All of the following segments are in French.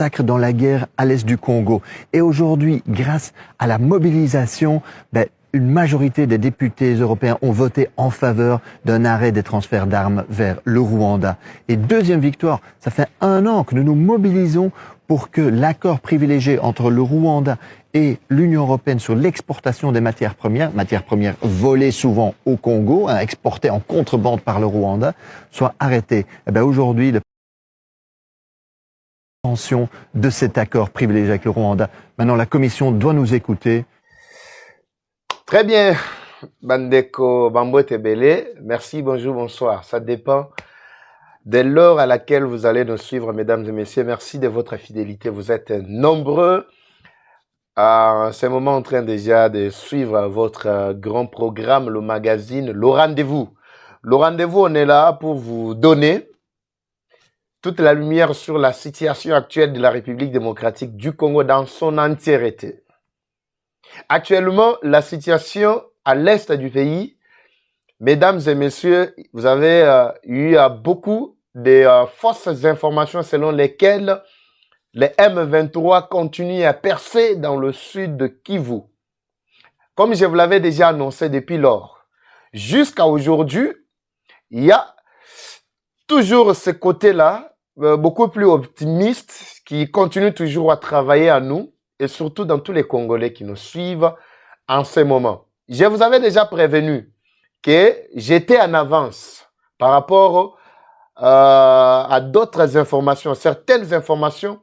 massacre dans la guerre à l'est du Congo. Et aujourd'hui, grâce à la mobilisation, une majorité des députés européens ont voté en faveur d'un arrêt des transferts d'armes vers le Rwanda. Et deuxième victoire, ça fait 1 an que nous nous mobilisons pour que l'accord privilégié entre le Rwanda et l'Union européenne sur l'exportation des matières premières volées souvent au Congo, exportées en contrebande par le Rwanda, soit arrêté. Aujourd'hui, l'extension de cet accord privilégié avec le Rwanda. Maintenant, la Commission doit nous écouter. Très bien, Bandeko Bambo Tebele. Merci, bonjour, bonsoir. Ça dépend de l'heure à laquelle vous allez nous suivre, mesdames et messieurs. Merci de votre fidélité. Vous êtes nombreux à ce moment en train déjà de suivre votre grand programme, le magazine, le rendez-vous. Le rendez-vous, on est là pour vous donner toute la lumière sur la situation actuelle de la République démocratique du Congo dans son entièreté. Actuellement, la situation à l'est du pays, mesdames et messieurs, vous avez eu beaucoup de fausses informations selon lesquelles les M23 continuent à percer dans le sud de Kivu. Comme je vous l'avais déjà annoncé depuis lors, jusqu'à aujourd'hui, il y a toujours ce côté-là, beaucoup plus optimiste, qui continue toujours à travailler à nous, et surtout dans tous les Congolais qui nous suivent en ce moment. Je vous avais déjà prévenu que j'étais en avance par rapport à d'autres informations, certaines informations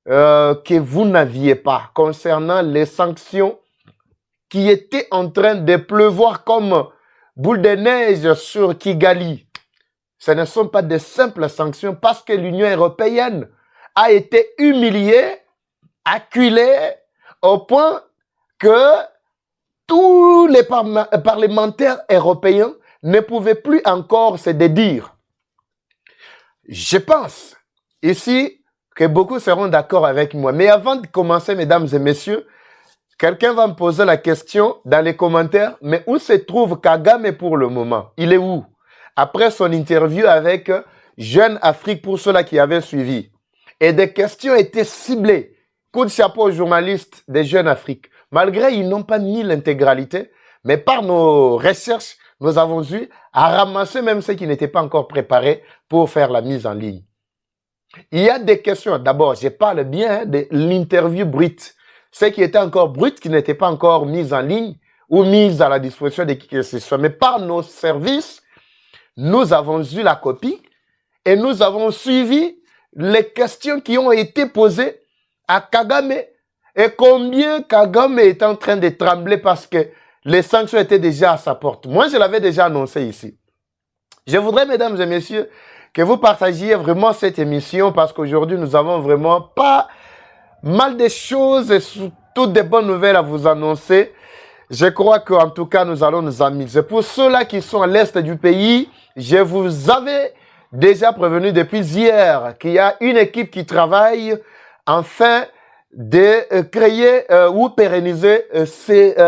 que vous n'aviez pas concernant les sanctions qui étaient en train de pleuvoir comme boule de neige sur Kigali. Ce ne sont pas de simples sanctions parce que l'Union européenne a été humiliée, acculée au point que tous les parlementaires européens ne pouvaient plus encore se dédire. Je pense ici que beaucoup seront d'accord avec moi. Mais avant de commencer, mesdames et messieurs, quelqu'un va me poser la question dans les commentaires, mais où se trouve Kagame pour le moment? Il est où? Après son interview avec Jeune Afrique, pour ceux-là qui avaient suivi. Et des questions étaient ciblées. Coup de chapeau aux journalistes de Jeune Afrique. Malgré ils n'ont pas mis l'intégralité, mais par nos recherches, nous avons eu à ramasser même ceux qui n'étaient pas encore préparés pour faire la mise en ligne. Il y a des questions. D'abord, je parle bien de l'interview brute. Ceux qui étaient encore brutes, qui n'étaient pas encore mises en ligne ou mises à la disposition de qui que ce soit. Mais par nos services, nous avons eu la copie et nous avons suivi les questions qui ont été posées à Kagame. Et combien Kagame est en train de trembler parce que les sanctions étaient déjà à sa porte. Moi, je l'avais déjà annoncé ici. Je voudrais, mesdames et messieurs, que vous partagiez vraiment cette émission parce qu'aujourd'hui, nous avons vraiment pas mal de choses et surtout des bonnes nouvelles à vous annoncer. Je crois qu'en tout cas, nous allons nous amuser. Pour ceux-là qui sont à l'est du pays, je vous avais déjà prévenu depuis hier qu'il y a une équipe qui travaille afin de créer ou pérenniser cette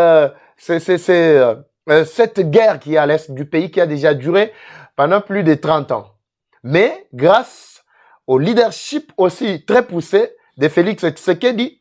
guerre qui est à l'est du pays qui a déjà duré pendant plus de 30 ans. Mais grâce au leadership aussi très poussé de Félix Tshisekedi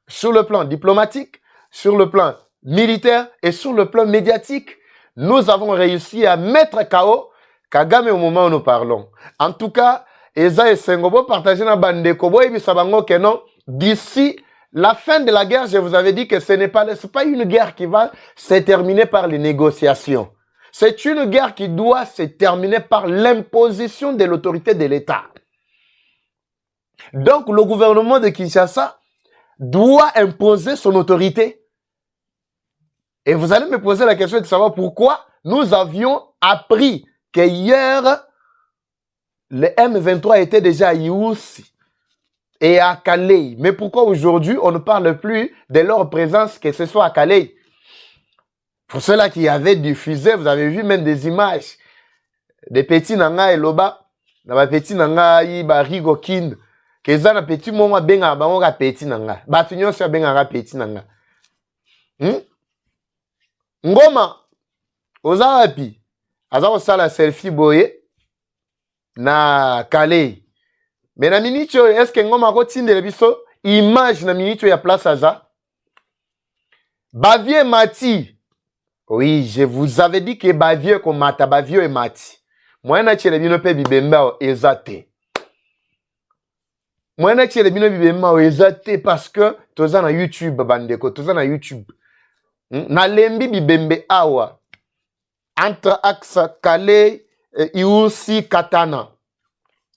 sur le plan diplomatique, sur le plan militaire et sur le plan médiatique, nous avons réussi à mettre KO Kagame au moment où nous parlons. En tout cas, Eza et Sengobo partagent na Bandekobo et Bisabango que non, d'ici la fin de la guerre, je vous avais dit que ce n'est pas une guerre qui va se terminer par les négociations. C'est une guerre qui doit se terminer par l'imposition de l'autorité de l'État. Donc, le gouvernement de Kinshasa doit imposer son autorité. Et vous allez me poser la question de savoir pourquoi nous avions appris que hier, les M23 étaient déjà à Youssi et à Calais. Mais pourquoi aujourd'hui, on ne parle plus de leur présence, que ce soit à Calais? Pour ceux-là qui avaient diffusé, vous avez vu même des images des petits nanga et loba, na petits nanga iba rigo kin, que ça na petit moment benga bango petit nanga, batunyo sa benga petit nanga. Ngoma, ozawapi, aza osala selfie boye na Calais. Mais na minute est-ce que ngoma ko tindele biso image na minute ya place aza Bavie mati. Oui, je vous avais dit que Bavie ko mata Bavie e mati. Moi na tshele bino pe bibemba ezate. Moi na tshele bino bibemba ezate parce que toza na YouTube bandeko, toza na YouTube. Na lembi bibembe awa entre Axa Kale Iusi Katana.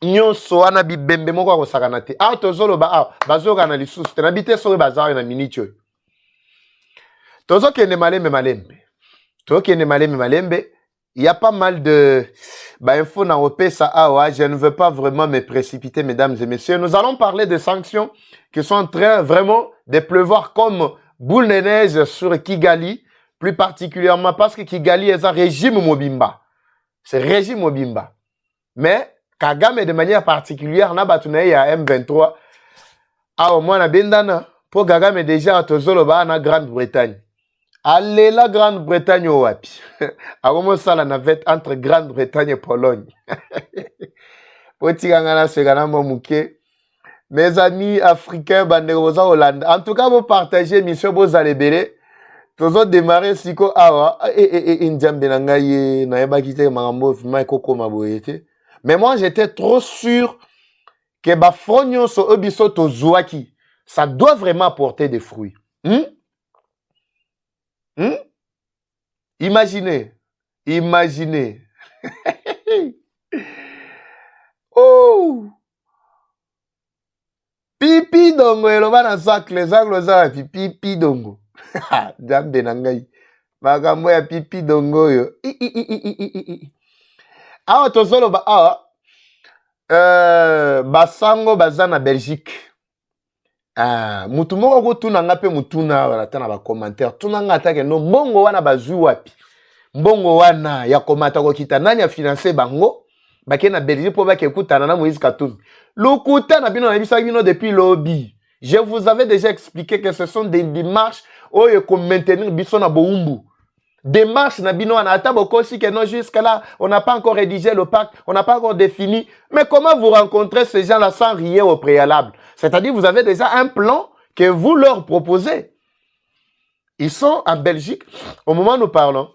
Nyonso wana bibembe moko akosakana te. Awa tozoloba awa bazoka na lisusu te nabite soki bazawa na minute oyo. Tozokende malembe malembe. Tozokende malembe malembe. Il y a pas mal de infos na opesa awa. Je ne veux pas vraiment me précipiter, mesdames et messieurs. Nous allons parler des sanctions qui sont en train vraiment de pleuvoir comme boule de neige sur Kigali, plus particulièrement parce que Kigali est un régime Mobimba. C'est régime Mobimba. Mais Kagame de manière particulière na batunaye ya M23 au moins na bendana pour Kagame déjà tozoloba na Grande-Bretagne. Allez la Grande-Bretagne au wapi. Akomo sala navette entre Grande-Bretagne et Pologne. Potikangana segana momuke. Mes amis africains banderosa Hollande. En tout cas vous partagez mission bozalebele. Tozo démarrer siko awa Indiambe na ngai na yeba kite makambo fima ekoko maboyete. Mais moi, j'étais trop sûr que Bafronyo so obiso to zouaki, ça doit vraiment porter des fruits. Imaginez. Imaginez. Oh! Pipi dongo, eloba na sac, les angles za pipi dongo. Jambe na ngai. Makambo ya pipi dongo yo. Awa tozolo ba awa basango baza na Belgique. Mutu moko ko tuna nga pe mutuna wala tana ba commentaire. Tuna nga atake no mbongo wana bazui wapi. Mbongo wana ya komata ko kita nani a financer bango. Bake na Belgique po bake kutana na Moïse Katumbi. Lukuta na bino na bisa bino depuis lobby. Je vous avais déjà expliqué que ce sont des démarches oyo ko maintenir biso na boumbu. Démarche Nabino Anata Bokosi que non jusqu'à là, on n'a pas encore rédigé le pacte, on n'a pas encore défini. Mais comment vous rencontrez ces gens-là sans rien au préalable? C'est-à-dire vous avez déjà un plan que vous leur proposez. Ils sont en Belgique, au moment où nous parlons.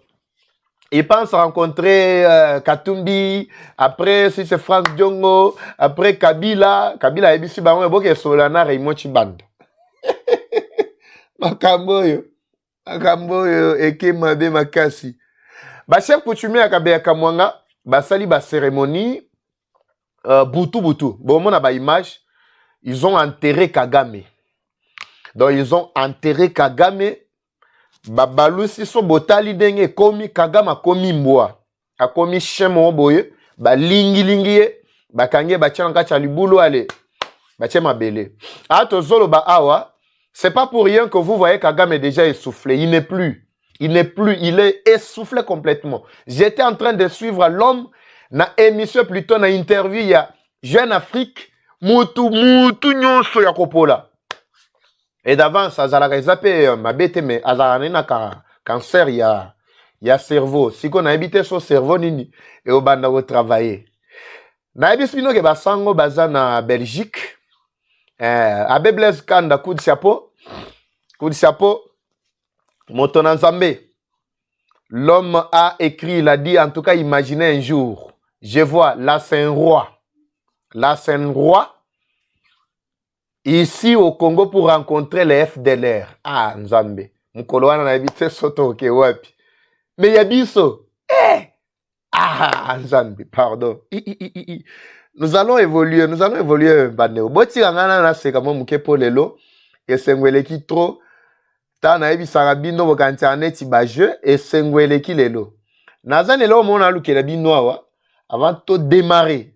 Ils pensent rencontrer Katumbi, après si c'est Franck Diongo, après Kabila. Kabila est ici, et Solana Raymond Chiband. Makamboyo. Akambo eke mabe makasi. Ba chef coutumier akabe akamwanga basali ba cérémonie butu. Bon mon ba image, ils ont enterré Kagame. Donc ils ont enterré Kagame. Ba balusi so botali denge komi Kagame komi mbwa. Akomi chemo boye, ba lingi ba kange ba tchanka cha libulu ale. Ba tchema bele. Ato zolo ba awa. C'est pas pour rien que vous voyez Kagame est déjà essoufflé. Il n'est plus. Il est essoufflé complètement. J'étais en train de suivre l'homme na émission plutôt na interview il y a Jeune Afrique mutu nyonso ya kopola. Et d'avance azalaka ezape mabete mais azalaka na cancer ya cerveau. Si qu'on a habité son cerveau nini et au banda ko travailler. Na ebisino ke basango baza na Belgique. Abbé Blaise Kanda, coup de chapeau, Motonan Zambé. L'homme a écrit, il a dit, en tout cas, imaginez un jour, je vois, là c'est un roi, ici au Congo pour rencontrer les FDLR. Ah, Nzambé, Mukoloana na habité soto ke wapi. Mais yabiso, ah, Nzambé, pardon. Nous allons évoluer, Baneo. Boti ngana na seka mo muke polelo et sengwele ki trop ta na ebi sarabino bo internet ba jeu et sengwele ki lelo. Nazane lo mo na lukela bino awa avant de démarrer.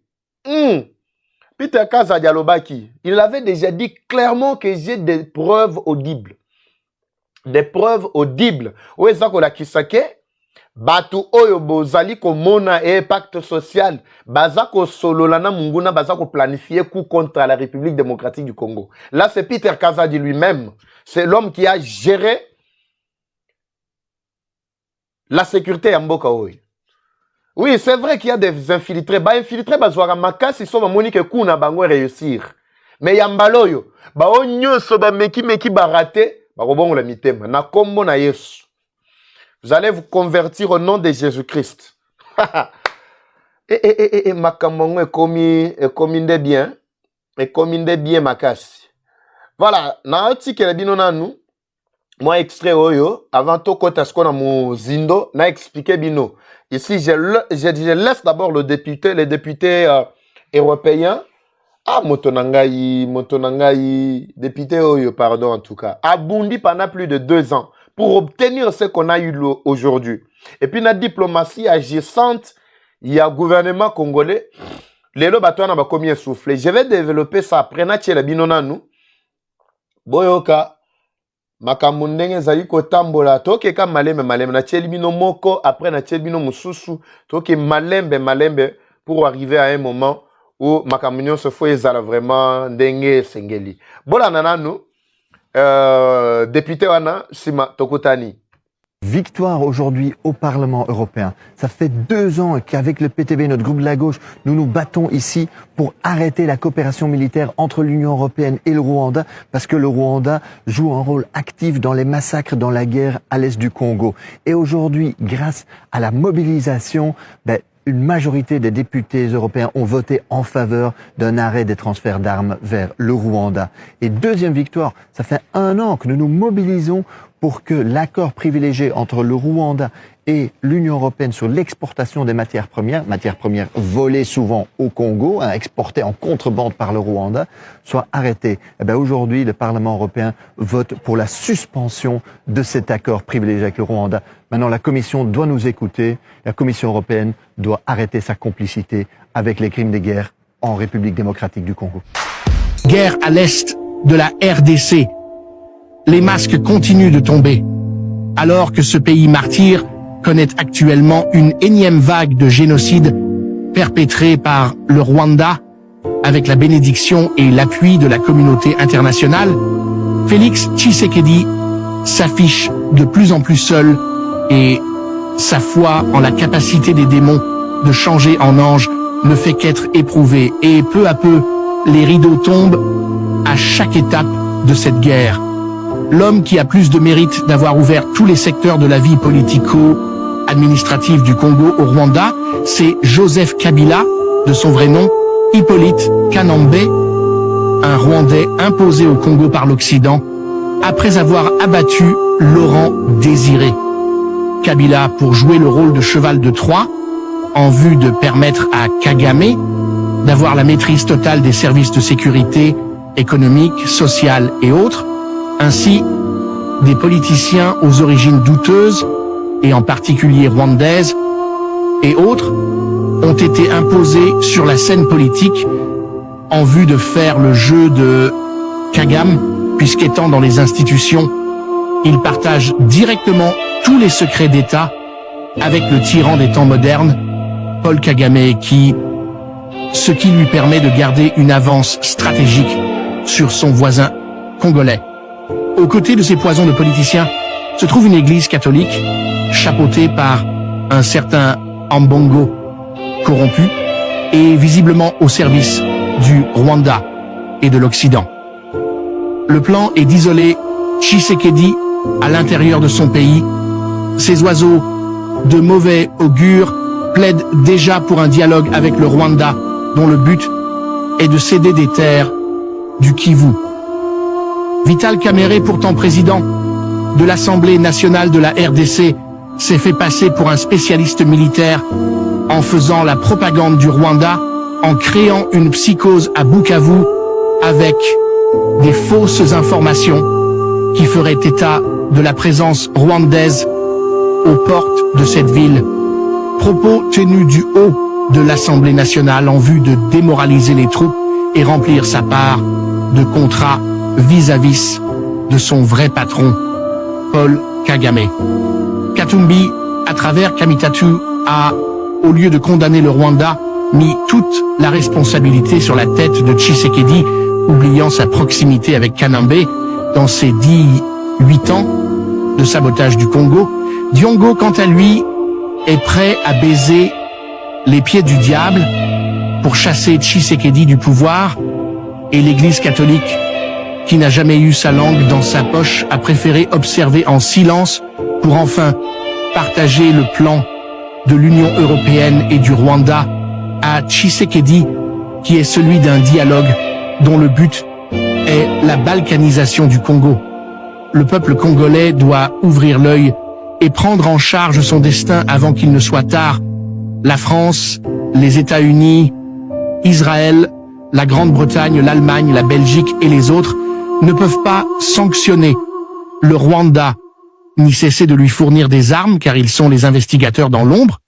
Peter Kaza Dialobaki, il avait déjà dit clairement que j'ai des preuves audibles. Des preuves audibles. Ou ezako la kisake Batu oyo bozali ko mona et pacte social, bazako sololana munguna bazako planifier coup contre la République démocratique du Congo. Là, c'est Peter Kazadi lui-même. C'est l'homme qui a géré la sécurité à Mboka Oyo. Oui, c'est vrai qu'il y a des infiltrés. Bah, infiltrés, bah, zwara makasi, ils sont monique kuna bango réussir. Mais yambaloyo, bah, on nyonso, bah, meki ba raté, bah, robon la mitema. Na kombo na Yesu. Vous allez vous convertir au nom de Jésus-Christ. Makamongo est commis de bien. Et commis de bien makasi. Voilà, na otike la bino nanu. Moi, extrait oyo, avant tout, quand est-ce qu'on a mon zindo, n'a expliqué bino. Ici, je laisse d'abord les députés européens. Ah, motonangai, député oyo, pardon, en tout cas. Abundi pendant plus de 2 ans pour obtenir ce qu'on a eu aujourd'hui. Et puis, la diplomatie agissante, il y a gouvernement congolais. Les lots batouana va combien souffler. Je vais développer ça après, na tchela bino nanu. Boyoka. Makambo ndenge ezali kotambola tokeka malembe na tieli bino moko après na tieli bino mususu toke malembe pour arriver à un moment où makambo nyonso fo ezala vraiment ndenge sengeli bola nananu député wana sima tokutani. Victoire aujourd'hui au Parlement européen. Ça fait 2 ans qu'avec le PTB, notre groupe de la gauche, nous nous battons ici pour arrêter la coopération militaire entre l'Union européenne et le Rwanda, parce que le Rwanda joue un rôle actif dans les massacres, dans la guerre à l'est du Congo. Et aujourd'hui, grâce à la mobilisation, une majorité des députés européens ont voté en faveur d'un arrêt des transferts d'armes vers le Rwanda. Et deuxième victoire, ça fait 1 an que nous nous mobilisons pour que l'accord privilégié entre le Rwanda et l'Union européenne sur l'exportation des matières premières volées souvent au Congo, exportées en contrebande par le Rwanda, soit arrêté. Aujourd'hui, le Parlement européen vote pour la suspension de cet accord privilégié avec le Rwanda. Maintenant, la Commission doit nous écouter. La Commission européenne doit arrêter sa complicité avec les crimes de guerre en République démocratique du Congo. Guerre à l'est de la RDC. Les masques continuent de tomber, alors que ce pays martyr connaît actuellement une énième vague de génocide perpétrée par le Rwanda, avec la bénédiction et l'appui de la communauté internationale. Félix Tshisekedi s'affiche de plus en plus seul et sa foi en la capacité des démons de changer en ange ne fait qu'être éprouvée, et peu à peu, les rideaux tombent à chaque étape de cette guerre. L'homme qui a plus de mérite d'avoir ouvert tous les secteurs de la vie politico-administrative du Congo au Rwanda, c'est Joseph Kabila, de son vrai nom, Hippolyte Kanambe, un Rwandais imposé au Congo par l'Occident, après avoir abattu Laurent Désiré. Kabila pour jouer le rôle de cheval de Troie, en vue de permettre à Kagame d'avoir la maîtrise totale des services de sécurité économique, sociale et autres. Ainsi, des politiciens aux origines douteuses, et en particulier rwandaises, et autres, ont été imposés sur la scène politique en vue de faire le jeu de Kagame, puisqu'étant dans les institutions, il partage directement tous les secrets d'État avec le tyran des temps modernes, Paul Kagame, ce qui lui permet de garder une avance stratégique sur son voisin congolais. Aux côtés de ces poisons de politiciens se trouve une église catholique chapeautée par un certain Ambongo corrompu et visiblement au service du Rwanda et de l'Occident. Le plan est d'isoler Tshisekedi à l'intérieur de son pays. Ces oiseaux de mauvais augure plaident déjà pour un dialogue avec le Rwanda dont le but est de céder des terres du Kivu. Vital Kamerhe, pourtant président de l'Assemblée nationale de la RDC, s'est fait passer pour un spécialiste militaire en faisant la propagande du Rwanda, en créant une psychose à Bukavu avec des fausses informations qui feraient état de la présence rwandaise aux portes de cette ville. Propos tenus du haut de l'Assemblée nationale en vue de démoraliser les troupes et remplir sa part de contrat vis-à-vis de son vrai patron, Paul Kagame. Katumbi, à travers Kamitatu, a, au lieu de condamner le Rwanda, mis toute la responsabilité sur la tête de Tshisekedi, oubliant sa proximité avec Kanambe dans ses 18 ans de sabotage du Congo. Diongo, quant à lui, est prêt à baiser les pieds du diable pour chasser Tshisekedi du pouvoir, et l'Église catholique, qui n'a jamais eu sa langue dans sa poche, a préféré observer en silence pour enfin partager le plan de l'Union européenne et du Rwanda à Tshisekedi, qui est celui d'un dialogue dont le but est la balkanisation du Congo. Le peuple congolais doit ouvrir l'œil et prendre en charge son destin avant qu'il ne soit tard. La France, les États-Unis, Israël, la Grande-Bretagne, l'Allemagne, la Belgique et les autres ne peuvent pas sanctionner le Rwanda, ni cesser de lui fournir des armes, car ils sont les investigateurs dans l'ombre.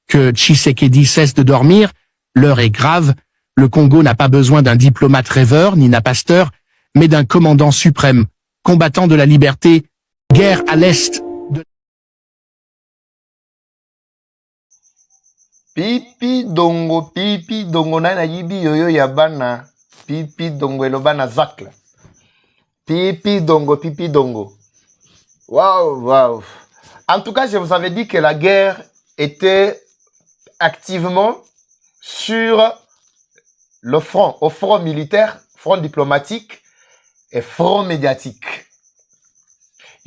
Que Tshisekedi cesse de dormir, l'heure est grave. Le Congo n'a pas besoin d'un diplomate rêveur, ni d'un pasteur, mais d'un commandant suprême, combattant de la liberté, guerre à l'est de... Pipi dongo na yibi yoyo ya bana. Pipi dongo elobana zakla. Pipi dongo. Waouh. En tout cas, je vous avais dit que la guerre était activement sur le front, au front militaire, front diplomatique et front médiatique.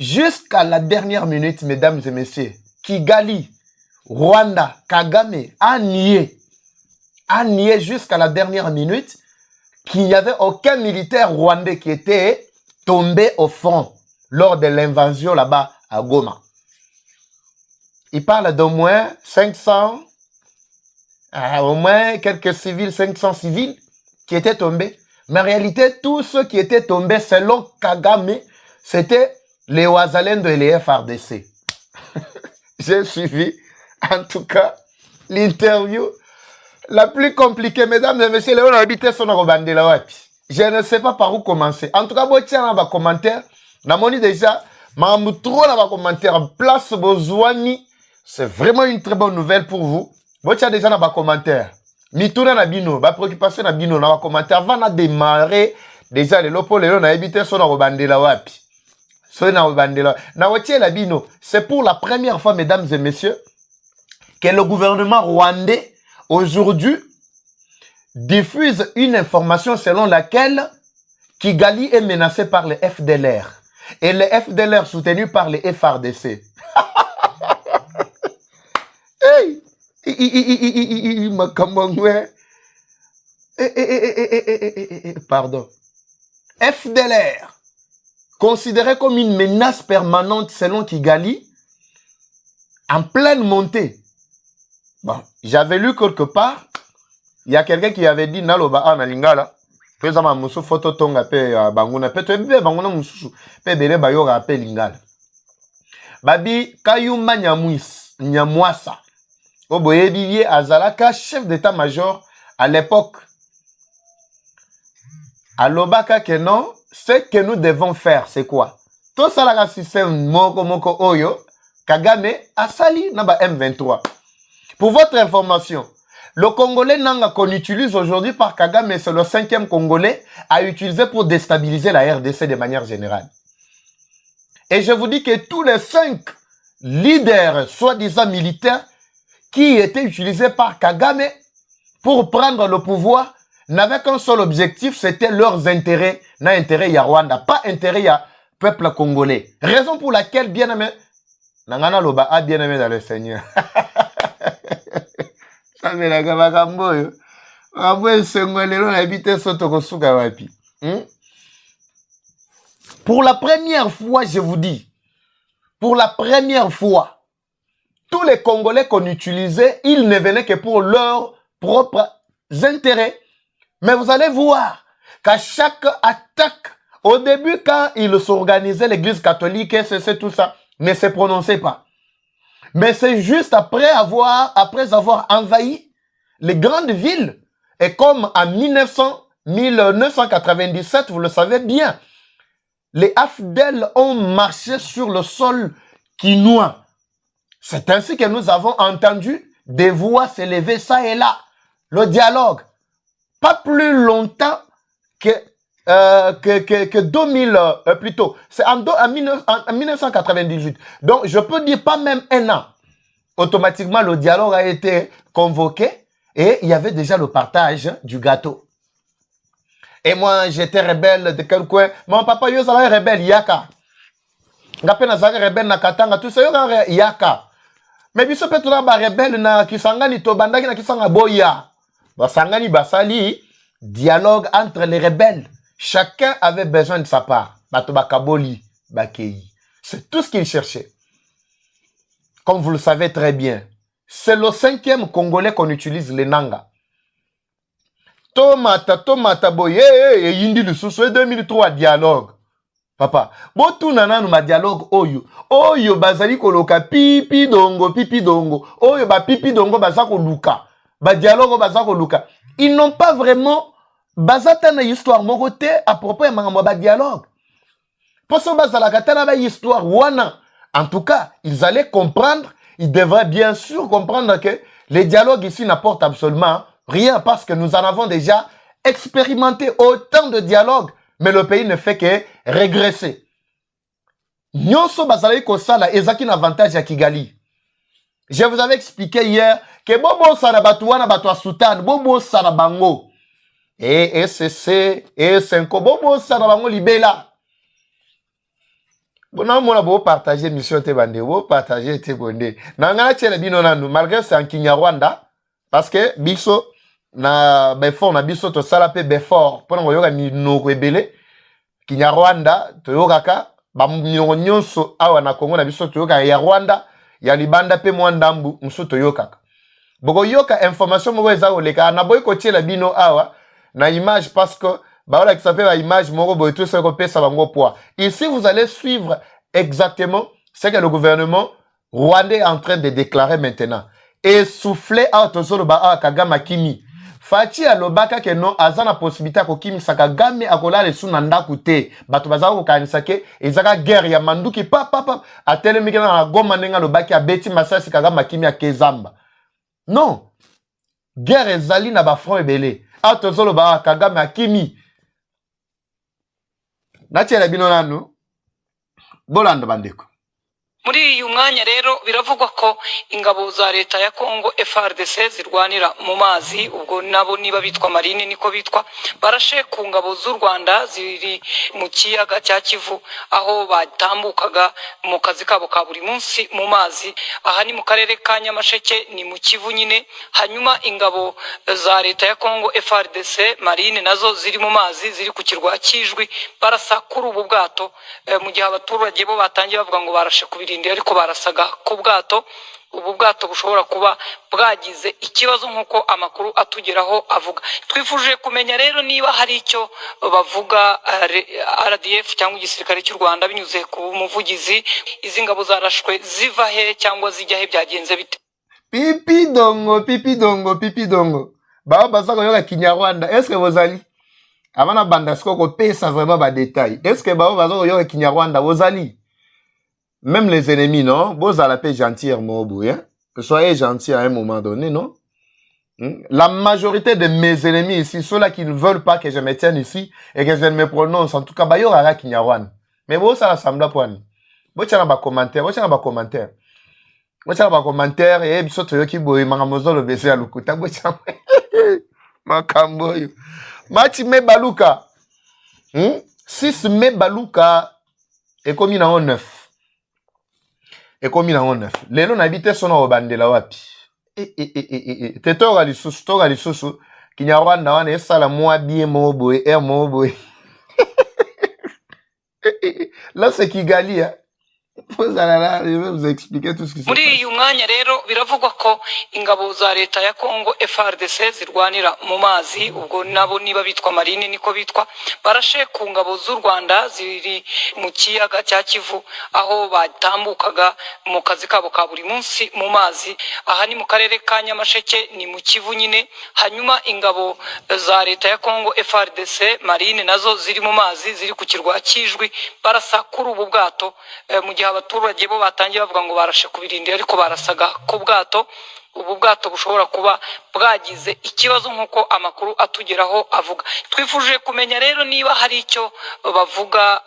Jusqu'à la dernière minute, mesdames et messieurs, Kigali, Rwanda, Kagame a nié jusqu'à la dernière minute qu'il n'y avait aucun militaire rwandais qui était tombé au front lors de l'invasion là-bas à Goma. Il parle d'au moins 500, au moins quelques civils, 500 civils qui étaient tombés. Mais en réalité, tous ceux qui étaient tombés, selon Kagame, c'était les Ouazalendo et les FRDC. J'ai suivi, en tout cas, l'interview la plus compliquée, mesdames et messieurs. Léon habité son Robandela Wapi. Je ne sais pas par où commencer. En tout cas, bon, tiens, dans les commentaires, on déjà, trop dans les commentaires, place Bozouani. C'est vraiment une très bonne nouvelle pour vous. Bon, tiens, déjà dans les commentaires. Mitouna na bino, ba préoccupation na bino, dans les commentaires, avant de démarrer, déjà, les lopos, Léon habité son Robandela Wapi. C'est pour la première fois, mesdames et messieurs, que le gouvernement rwandais, aujourd'hui, diffuse une information selon laquelle Kigali est menacé par les FDLR. Et les FDLR soutenus par les FRDC. Hey! Pardon. FDLR. Considéré comme une menace permanente selon Kigali, en pleine montée. Bon, j'avais lu quelque part, il y a quelqu'un qui avait dit, Naloba en Alingala, présemment, Moussou photo tonga pe banguna, pe to ebe banguna Moussou, pe bele bayoga pe lingala. Babi, Kayuma Nyamwasa, Oboye Bivier Azalaka, chef d'état-major à l'époque. À l'Obaka Kenon, ce que nous devons faire, c'est quoi? Tout ça, la système Moko Oyo, Kagame, Asali, Naba M23. Pour votre information, le Congolais Nanga qu'on utilise aujourd'hui par Kagame, c'est le 5e Congolais à utiliser pour déstabiliser la RDC de manière générale. Et je vous dis que tous les 5 leaders, soi-disant militaires, qui étaient utilisés par Kagame pour prendre le pouvoir, n'avaient qu'un seul objectif, c'était leurs intérêts, n'a intérêt à Rwanda, pas intérêt à peuple congolais. Raison pour laquelle, bien aimé, Nangana Loba a bien aimé dans le Seigneur. Pour la première fois, je vous dis, pour la première fois, tous les Congolais qu'on utilisait, ils ne venaient que pour leurs propres intérêts. Mais vous allez voir qu'à chaque attaque, au début, quand ils s'organisaient, l'église catholique, c'est tout ça, ne se prononçait pas. Mais c'est juste après avoir envahi les grandes villes. Et comme en 1997, vous le savez bien, les AFDEL ont marché sur le sol quinois. C'est ainsi que nous avons entendu des voix s'élever ça et là. Le dialogue. Pas plus longtemps que 2000, plutôt. C'est en 1998. Donc, je peux dire pas même un an. Automatiquement, le dialogue a été convoqué Et il y avait déjà le partage du gâteau. Et moi, j'étais rebelle de quel coin? Mon papa, yo, ça rebelle, yaka. Ngapé na zaka rebelle na katanga, tout ça, yo, yaka. Mais biso pe tuna ba rebelle na kisangani to bandaki na kisanga boya. Basangani basali dialogue entre les rebelles. Chacun avait besoin de sa part. Bato bakaboli, bakei. C'est tout ce qu'il cherchait. Comme vous le savez très bien, c'est le 5e Congolais qu'on utilise les Nanga. Tomata boye, yindi le sous 2003 dialogue. Papa, botu nana ma dialogue oyo bazali koloka pipi dongo, oyo ba pipi dongo bazako luka, ba dialogue bazako luka. Ils n'ont pas vraiment bazata na histoire mokote à propos ya mangamo ba dialogue. Poso bazala katana ba histoire wana. En tout cas, ils allaient comprendre, ils devraient bien sûr comprendre que les dialogues ici n'apportent absolument rien parce que nous en avons déjà expérimenté autant de dialogues. Mais le pays ne fait que régresser. Nyonso bazali kosala ezaki na avantage ya Kigali. Je vous avais expliqué hier que bobo sala batuana batwa sultan, bobo sala bango. Et SCC, et Senko, bobo sala bango libela. Bon, moi, bo partager mission te bande, bo partager te bonde. Nanga tchele bino nanu, malgré c'est en Kinyarwanda, parce que biso na befort na biso to sala pe befort pona ngoyoka ni no kwebele Kinyarwanda toyokaka ba nyonso awa na Kongo na biso toyoka ya Rwanda ya libanda pe mwandambu muso toyokaka boko yoka information moko eza oleka na boy ko tiela bino awa na image parce que ba wala ki s'appelle la image moko boy tout ça ko pesa bango poids. Ici vous allez suivre exactement ce que le gouvernement rwandais est en train de déclarer maintenant et souffler à Tozolo ba Kagame Kimi. Fati alobaka ke non azana possibilité ko kimisaka Kagame akola le suna ndaku te bato bazaka ko kanisa ke ezaka guerre ya manduki papa atelemi na Goma nenga lobaki abeti masasi Kagame Kimi ya kezamba. Non. Guerre ezali na ba front ebele. Atozolo ba Kagame Kimi. Natiela bino nanu. Bolanda bandeko. Muri uyu mwanya rero biravugwa ko ingabo za leta ya Kongo FARDC zirwanira mu mazi ubwo nabo niba bitwa marine niko bitwa barashe ku ngabo z'u Rwanda ziri mu kiyaga cya Kivu aho batambukaga mu kazi kabo ka buri munsi mu mazi aha ni mu karere ka Nyamasheke ni mu Kivu nyine hanyuma ingabo za leta ya Kongo FARDC marine nazo ziri mu mazi ziri ku kirwa cy'Ijwi barasa kuri ubu bwato mu gihe abaturage bo batangiye bavuga ngo barashe ariko barasaga ku bwato ubu bwato bushobora kuba bwagize ikibazo nk'uko amakuru atugeraho avuga. Twifuje kumenya rero niba hari icyo bavuga RDF cyangwa igisirikare cy'u Rwanda binyuze ku muvugizi izi ngabo zarashwe ziva he cyangwa zijya he byagenze bite. Pipi dongo ba bazako yoka Kinyarwanda est-ce que vous allez avant banda ko pesa vraiment ba détail est-ce que ba bazako yoka Kinyarwanda vous allez même les ennemis, non? Vous allez la gentil, hein? Soyez gentils à un moment donné, non? La majorité de mes ennemis ici, ceux-là qui ne veulent pas que je me tienne ici et que je ne me prononce, en tout cas, il y aura Kinyarwanda. Mais vous, ça ressemble à quoi? Vous avez un commentaire, et vous avez qui boy, mangamozo le baiser à l'ukuta, vous avez makamboyo. Mati me baluka. 6 me baluka, et comme il en a 9. Et comme il en a 9. Lelo n'habite son obandela wapi. Te toga lisusu. Kinyarwanda wana esala mwa bien moboe, moboe. Là c'est Kigali, hein. Vous allez je vais vous expliquer tout ce qui se passe. Muri uyu mwanya rero biravugwa ko ingabo za leta ya Kongo FARDC zirwanira mu mazi ubwo nabo niba bitwa marine niko bitwa barashe ku ngabo z'u Rwanda ziri mu kiyaga cya Kivu aho batambukaga mu kazi kabo ka buri munsi mu mazi aha ni mu karere ka Nyamasheke ni mu Kivu nyine hanyuma ingabo za leta ya Kongo FARDC marine nazo ziri mu mazi ziri ku kirwa cy'Ijwi barasa kuri ubu bwato mu gihe abaturage bo batangiye bavuga ngo barashe kubirindira ariko barasaga ku bwato ubu bwato bushobora kuba bwagize ikibazo nk'uko amakuru atugeraho avuga. Twifuje kumenya rero niba hari icyo bavuga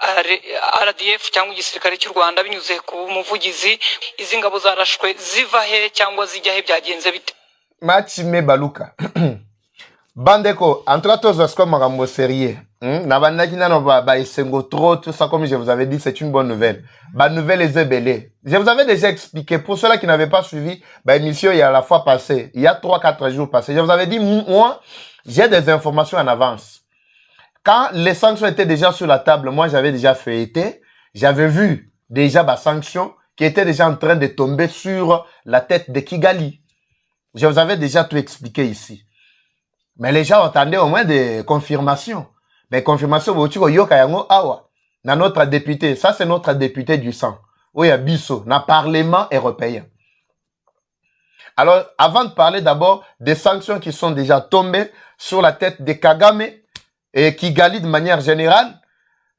RDF cyangwa igisirikare cy'u Rwanda binyuze ku muvugizi izi ngabo zarashwe ziva he cyangwa zijya he byagenze bite. Machime Baluka. Bandeko, en tout cas, tous ce comme un sérieux. Nabandaki nano ba esengo trop, tout ça, comme je vous avais dit, c'est une bonne nouvelle. Ba nouvelle est zébélé. Je vous avais déjà expliqué, pour ceux-là qui n'avaient pas suivi, ba émission, il y a la fois passée, il y a 3-4 jours passés. Je vous avais dit, moi, j'ai des informations en avance. Quand les sanctions étaient déjà sur la table, moi, j'avais déjà feuilleté, j'avais vu déjà ba sanctions qui étaient déjà en train de tomber sur la tête de Kigali. Je vous avais déjà tout expliqué ici. Mais les gens attendaient au moins des confirmations. Mais confirmations, na notre député, ça c'est notre député du sang. Oui, à Bisso, na Parlement européen. Alors, avant de parler d'abord des sanctions qui sont déjà tombées sur la tête de Kagame et Kigali de manière générale,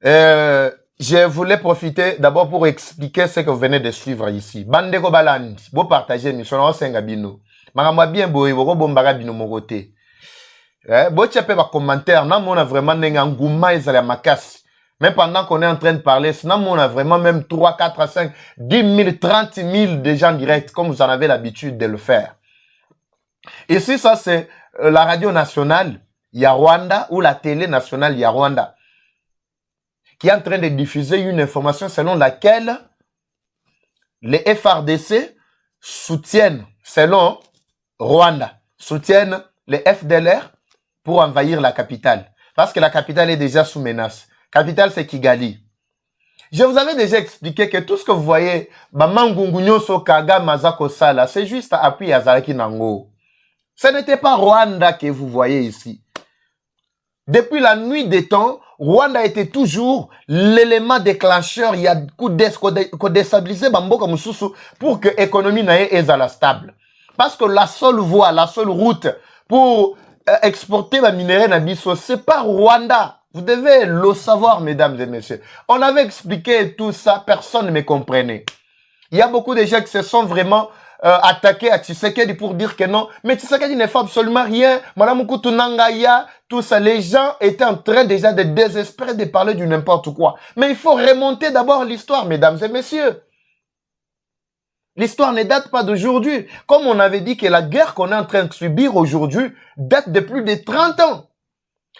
je voulais profiter d'abord pour expliquer ce que vous venez de suivre ici. Bandeko Balandi, vous partagez, nous sommes en Sengabino. Maramwa bien boy, vous bombaga bino mogote. Bon, tu peux pas commentaire. Non, on a vraiment un makasi. Même pendant qu'on est en train de parler, non, on a vraiment même 3, 4, 5, 10 000, 30 000 de gens directs, comme vous en avez l'habitude de le faire. Ici, ça, c'est la radio nationale, il y a Rwanda, ou la télé nationale, il y a Rwanda, qui est en train de diffuser une information selon laquelle les FRDC soutiennent, selon Rwanda, soutiennent les FDLR pour envahir la capitale. Parce que la capitale est déjà sous menace. Capitale, c'est Kigali. Je vous avais déjà expliqué que tout ce que vous voyez, c'est juste appui à Zalaki Nango. Ce n'était pas Rwanda que vous voyez ici. Depuis la nuit des temps, Rwanda était toujours l'élément déclencheur. Il y a coup déstabiliser Bamboka Mususu pour que l'économie soit stable. Parce que la seule voie, la seule route pour exporter la minerai Nabiso, c'est pas Rwanda. Vous devez le savoir, mesdames et messieurs. On avait expliqué tout ça, personne ne me comprenait. Il y a beaucoup de gens qui se sont vraiment attaqués à Tshisekedi pour dire que non. Mais Tshisekedi ne fait absolument rien. Madame Koutunangaya, tout ça. Les gens étaient en train déjà de désespérer de parler du n'importe quoi. Mais il faut remonter d'abord l'histoire, mesdames et messieurs. L'histoire ne date pas d'aujourd'hui. Comme on avait dit que la guerre qu'on est en train de subir aujourd'hui date de plus de 30 ans.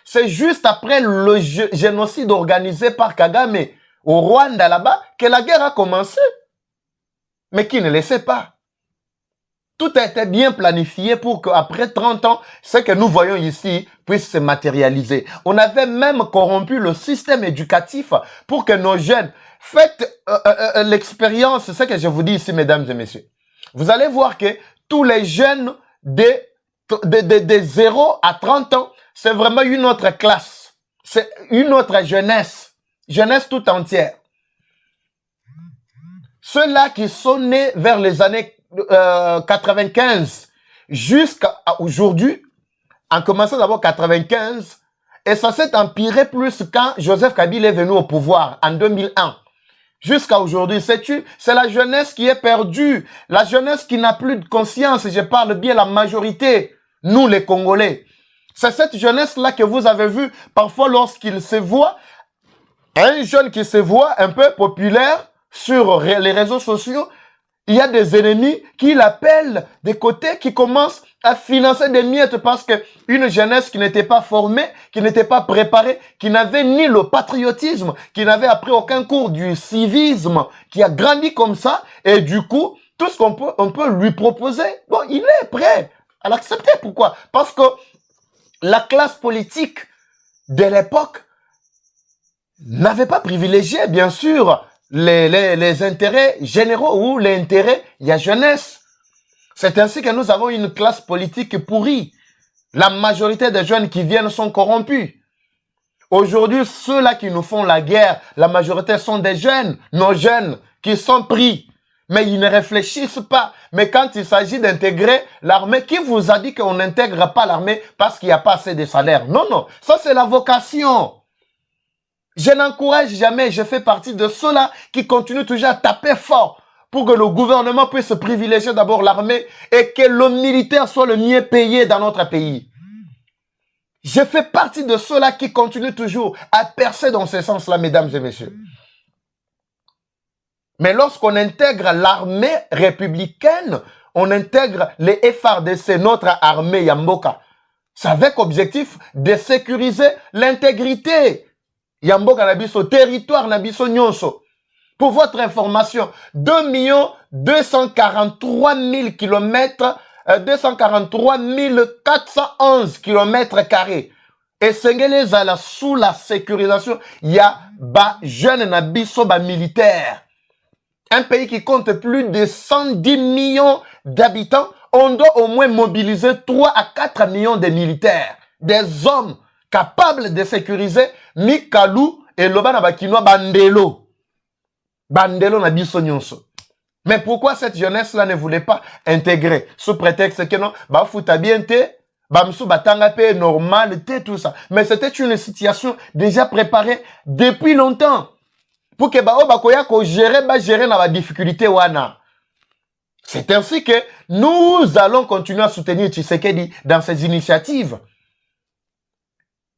C'est juste après le génocide organisé par Kagame au Rwanda là-bas que la guerre a commencé. Mais qui ne le sait pas. Tout a été bien planifié pour qu'après 30 ans, ce que nous voyons ici puisse se matérialiser. On avait même corrompu le système éducatif pour que nos jeunes faites l'expérience, c'est ce que je vous dis ici, mesdames et messieurs. Vous allez voir que tous les jeunes de 0 à 30 ans, c'est vraiment une autre classe. C'est une autre jeunesse. Jeunesse tout entière. Ceux-là qui sont nés vers les années 95 jusqu'à aujourd'hui, en commençant d'abord 95, et ça s'est empiré plus quand Joseph Kabila est venu au pouvoir en 2001. Jusqu'à aujourd'hui, c'est la jeunesse qui est perdue, la jeunesse qui n'a plus de conscience, je parle bien la majorité, nous les Congolais. C'est cette jeunesse-là que vous avez vu parfois lorsqu'il se voit, un jeune qui se voit un peu populaire sur les réseaux sociaux, il y a des ennemis qui l'appellent des côtés, qui commencent à financer des miettes parce que une jeunesse qui n'était pas formée, qui n'était pas préparée, qui n'avait ni le patriotisme, qui n'avait appris aucun cours du civisme, qui a grandi comme ça, et du coup, tout ce on peut lui proposer, bon, il est prêt à l'accepter. Pourquoi? Parce que la classe politique de l'époque n'avait pas privilégié, bien sûr, les intérêts généraux ou l'intérêt, il y a jeunesse. C'est ainsi que nous avons une classe politique pourrie. La majorité des jeunes qui viennent sont corrompus. Aujourd'hui, ceux-là qui nous font la guerre, la majorité sont des jeunes, nos jeunes, qui sont pris. Mais ils ne réfléchissent pas. Mais quand il s'agit d'intégrer l'armée, qui vous a dit qu'on n'intègre pas l'armée parce qu'il n'y a pas assez de salaire? Non, non. Ça, c'est la vocation. Je n'encourage jamais, je fais partie de ceux-là qui continuent toujours à taper fort pour que le gouvernement puisse privilégier d'abord l'armée et que le militaire soit le mieux payé dans notre pays. Je fais partie de ceux-là qui continuent toujours à percer dans ce sens-là, mesdames et messieurs. Mais lorsqu'on intègre l'armée républicaine, on intègre les FRDC, notre armée Yamboka. C'est avec objectif de sécuriser l'intégrité Yamboka Nabiso, territoire Nabiso Nyonso. Pour votre information, 2 243 000 km, 243 411 km carrés. Et Sengelé Zala, sous la sécurisation, il y a ba jeune Nabiso ba militaire. Un pays qui compte plus de 110 millions d'habitants, on doit au moins mobiliser 3 à 4 millions de militaires. Des hommes capables de sécuriser Mikalou et Lobana Bakinois Bandelo. Bandelo Nabiso Nyonso. Mais pourquoi cette jeunesse-là ne voulait pas intégrer sous prétexte que non, bah fouta bien te, bah msou batanga pe normal, tout ça. Mais c'était une situation déjà préparée depuis longtemps. Pour que bah koya ko gérer na ba difficulté wana. C'est ainsi que nous allons continuer à soutenir Tshisekedi dans ses initiatives.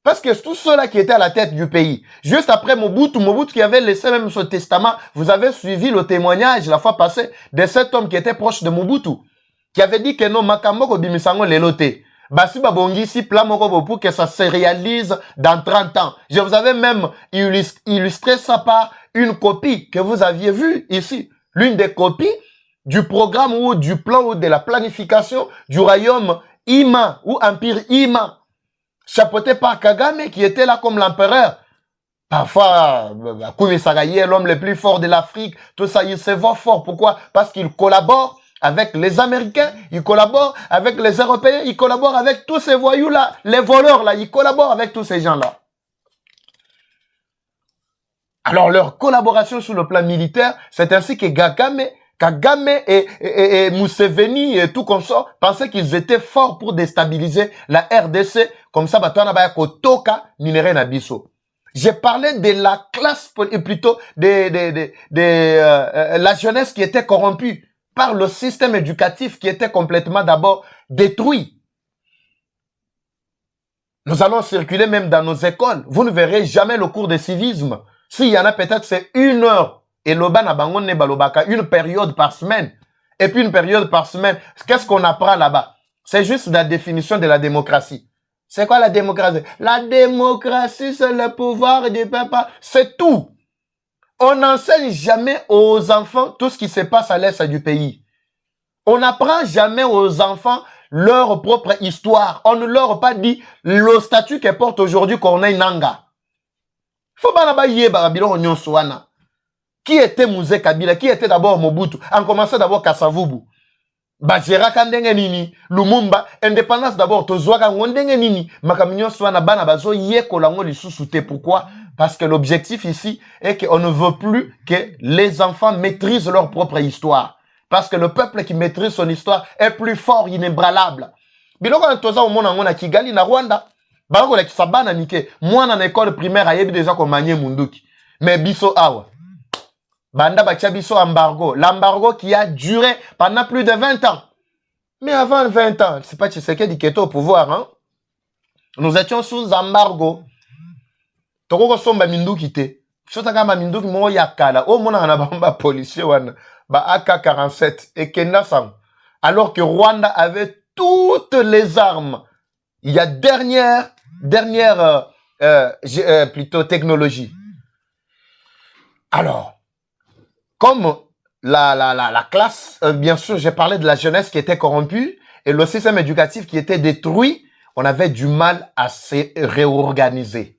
Parce que tous ceux-là qui étaient à la tête du pays, juste après Mobutu qui avait laissé même son testament, vous avez suivi le témoignage la fois passée de cet homme qui était proche de Mobutu, qui avait dit que non, makambo ko bimisango lelote. Basi babongisi plan moko pour que ça se réalise dans 30 ans. Je vous avais même illustré ça par une copie que vous aviez vue ici. L'une des copies du programme ou du plan ou de la planification du royaume Ima ou empire Ima, chapeauté par Kagame qui était là comme l'empereur. Parfois, Koumi Sagaye, l'homme le plus fort de l'Afrique, tout ça, il se voit fort. Pourquoi? Parce qu'il collabore avec les Américains, il collabore avec les Européens, il collabore avec tous ces voyous-là, les voleurs-là, il collabore avec tous ces gens-là. Alors, leur collaboration sur le plan militaire, c'est ainsi que Kagame et Museveni et tout comme ça pensaient qu'ils étaient forts pour déstabiliser la RDC. Comme ça, j'ai parlé de la classe, plutôt de la jeunesse qui était corrompue par le système éducatif qui était complètement d'abord détruit. Nous allons circuler même dans nos écoles. Vous ne verrez jamais le cours de civisme. S'il y en a peut-être, c'est 1 heure. Et une période par semaine. Et puis une période par semaine. Qu'est-ce qu'on apprend là-bas? C'est juste la définition de la démocratie. C'est quoi la démocratie? La démocratie, c'est le pouvoir du peuple. C'est tout. On n'enseigne jamais aux enfants tout ce qui se passe à l'est du pays. On n'apprend jamais aux enfants leur propre histoire. On ne leur a pas dit le statut que porte aujourd'hui Corneille Nangaa. Faut pas là-bas qui était Mouzé Kabila? Qui était d'abord Mobutu? En commençant d'abord Kasavubu. Bajera kandenge nini? Lumumba. Indépendance d'abord. Tozwaka ngondenge nini? Makaminyo swana bana bazo yeko lango lisusu. Pourquoi? Parce que l'objectif ici est qu'on ne veut plus que les enfants maîtrisent leur propre histoire. Parce que le peuple qui maîtrise son histoire est plus fort, inébranlable. Biloko na toza omona ngona Kigali na Rwanda. Barako la kisabana nike. Moi na école primaire ayebi déjà ko manye munduki. Mais biso awa. Banda bacha biso embargo. L'embargo qui a duré pendant plus de 20 ans. Mais avant 20 ans, c'est pas Tshisekedi qui était au pouvoir, hein. Nous étions sous embargo. Toko somba minduki te. Sotaka ma minduki mo yakala. O mona na bamba policier wana. Ba AK-47 et Kenda Sang. Alors que Rwanda avait toutes les armes. Il y a dernière plutôt technologie. Alors, comme la classe, bien sûr, j'ai parlé de la jeunesse qui était corrompue et le système éducatif qui était détruit, on avait du mal à se réorganiser.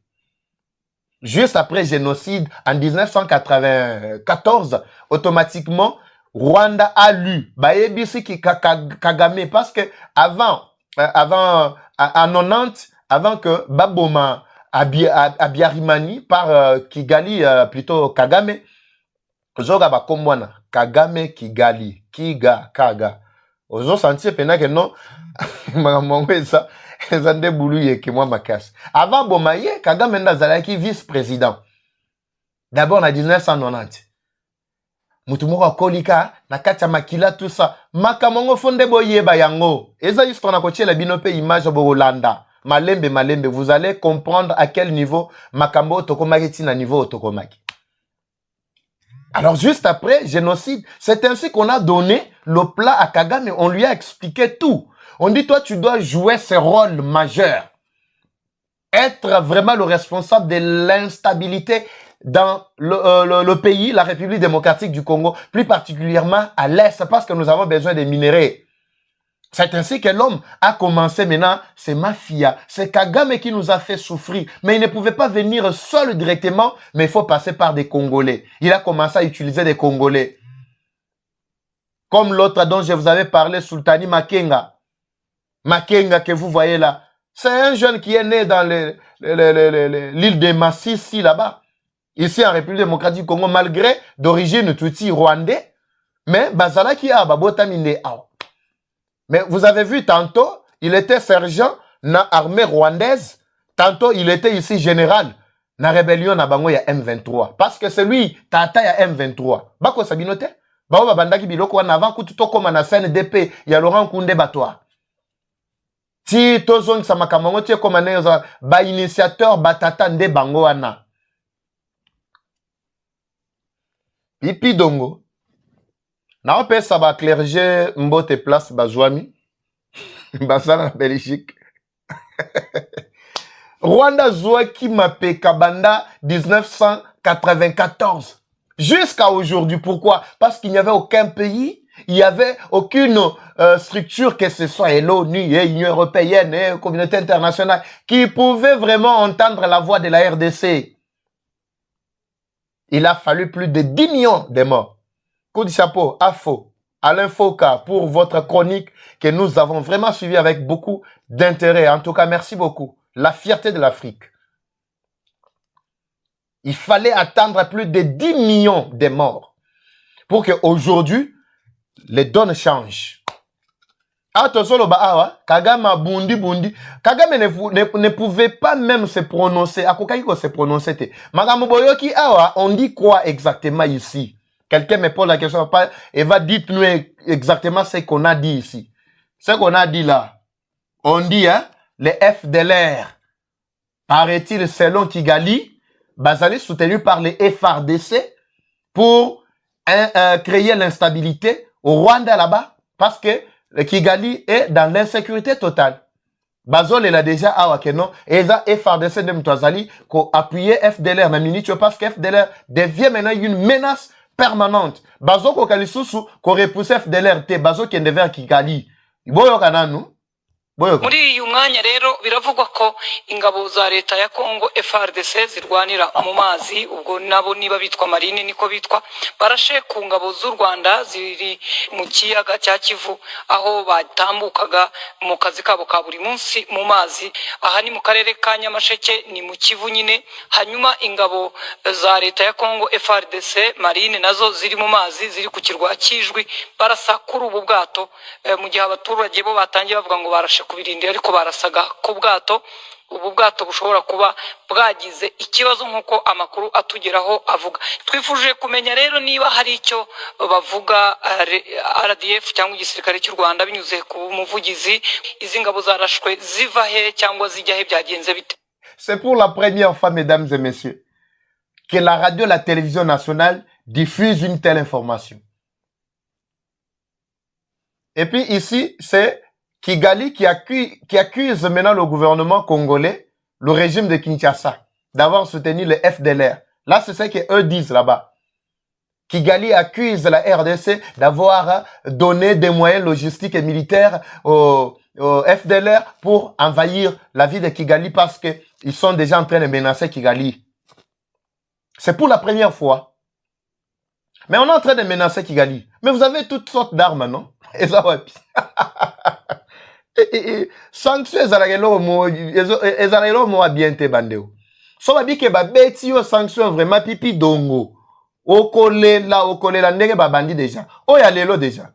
Juste après le génocide, en 1994, automatiquement, Rwanda a lu Bayebisi Kagame parce que avant en 90, avant que Baboma Abiyarimani par Kigali, plutôt Kagame, Zoga Bakomwana, Kagame Kigali, Kaga. Ozo sentir pena que non, maman ça, Zande Boulou qui moi ma casse. Avant Bomaye, Kagame Ndazalaki vice-président. D'abord en 1990. Mutumoko kolika, na kacha makila tout ça. Makamongo fonde boye bayango. Eza histoire na koche la binope image bo Holanda. Malembe, vous allez comprendre à quel niveau Makambo Tokomaki na niveau Tokomaki. Alors juste après, génocide, c'est ainsi qu'on a donné le plat à Kagame, on lui a expliqué tout. On dit, toi, tu dois jouer ce rôle majeur. Être vraiment le responsable de l'instabilité dans le pays, la République démocratique du Congo, plus particulièrement à l'Est, parce que nous avons besoin des minéraux. C'est ainsi que l'homme a commencé maintenant, c'est mafia, c'est Kagame qui nous a fait souffrir. Mais il ne pouvait pas venir seul directement, mais il faut passer par des Congolais. Il a commencé à utiliser des Congolais. Comme l'autre dont je vous avais parlé, Sultani Makenga. Makenga que vous voyez là. C'est un jeune qui est né dans l'île de Massissi là-bas. Ici en République démocratique du Congo, malgré d'origine Tutsi rwandais. Mais Bazala qui a Babotamine. Mais vous avez vu tantôt, il était sergent dans l'armée rwandaise. Tantôt, il était ici général dans la rébellion na bango ya M23. Parce que c'est lui, tata ya M23. Bako sabinote? Bao babandaki biloko wana avant kututo koma na CNDP ya Laurent Koundé Batoa. Ti tozong sa makamango ti koma neza ba initiateur batata nde bango wana. Pipi dongo. Na opesa ba clergé mbote place bazwami. Basana na Belgique. Rwanda Zouaki Mapé Kabanda 1994. Jusqu'à aujourd'hui. Pourquoi? Parce qu'il n'y avait aucun pays, il n'y avait aucune structure, que ce soit l'ONU, l'Union européenne, la communauté internationale, qui pouvait vraiment entendre la voix de la RDC. Il a fallu plus de 10 millions de morts. Coup de chapeau, AFO, Alain Foka, pour votre chronique que nous avons vraiment suivi avec beaucoup d'intérêt. En tout cas, merci beaucoup. La fierté de l'Afrique. Il fallait attendre plus de 10 millions de morts pour qu'aujourd'hui, les donnes changent. Kagame bundi. Kagame ne pouvait pas même se prononcer. Se prononcer. On dit quoi exactement ici? Quelqu'un me pose la question. Et va dites-nous exactement ce qu'on a dit ici. Ce qu'on a dit là. On dit, hein, les FDLR, paraît-il, selon Kigali, Bazali soutenu par les FRDC pour créer l'instabilité au Rwanda là-bas, parce que le Kigali est dans l'insécurité totale. Bazol est là déjà à Wakeno, et les FRDC de Mtwazali, qui appuyaient FDLR, parce que FDLR devient maintenant une menace permanente. Bazol ko kalisusu, ko repousse FDLR, te Bazol qui devient Kigali. Boyo kananu. Muri uyu mwanya rero biravugwa ko ingabo za leta ya Kongo FARDC zirwanira mu mazi, ubwo nabo niba bitwa marine niko bitwa, barashe ku ngabo z'u Rwanda ziri mu kiyaga cya Kivu, aho batambukaga mu kazi kabo ka buri munsi mu mazi. Aha ni mu karere ka Nyamasheke, ni mu Kivu nyine. Hanyuma ingabo za leta ya Kongo FARDC marine nazo ziri mu mazi, ziri ku kirwa Kijwi, barasa kuri ubu bwato, mu gihe abaturage bo batangiye bavuga ngo barashe kubirindira, ariko barasaga ku bwato. Ubu bwato bushobora kuba bwagize ikibazo nk'uko amakuru atugeraho avuga. Twifuje kumenya rero niba hari icyo bavuga RDF cyangwa igisirikare cy'u Rwanda binyuze ku muvugizi. Izi ngabo zarashwe ziva he cyangwa zijya he, byagenze bite? C'est pour la première fois, mesdames et messieurs, que la radio, la télévision nationale diffuse une telle information. Et puis ici, c'est Kigali qui accuse maintenant le gouvernement congolais, le régime de Kinshasa, d'avoir soutenu le FDLR. Là, c'est ce qu'eux disent là-bas. Kigali accuse la RDC d'avoir donné des moyens logistiques et militaires au FDLR pour envahir la ville de Kigali parce qu'ils sont déjà en train de menacer Kigali. C'est pour la première fois. Mais on est en train de menacer Kigali. Mais vous avez toutes sortes d'armes, non? Et ça va. Sanctions ezalakelo mo bien te bandeo. So ba bi ke ba beti yo sanction vraiment pipi dongo. Okolela ndenge ba bandi déjà. Oya lelo déjà.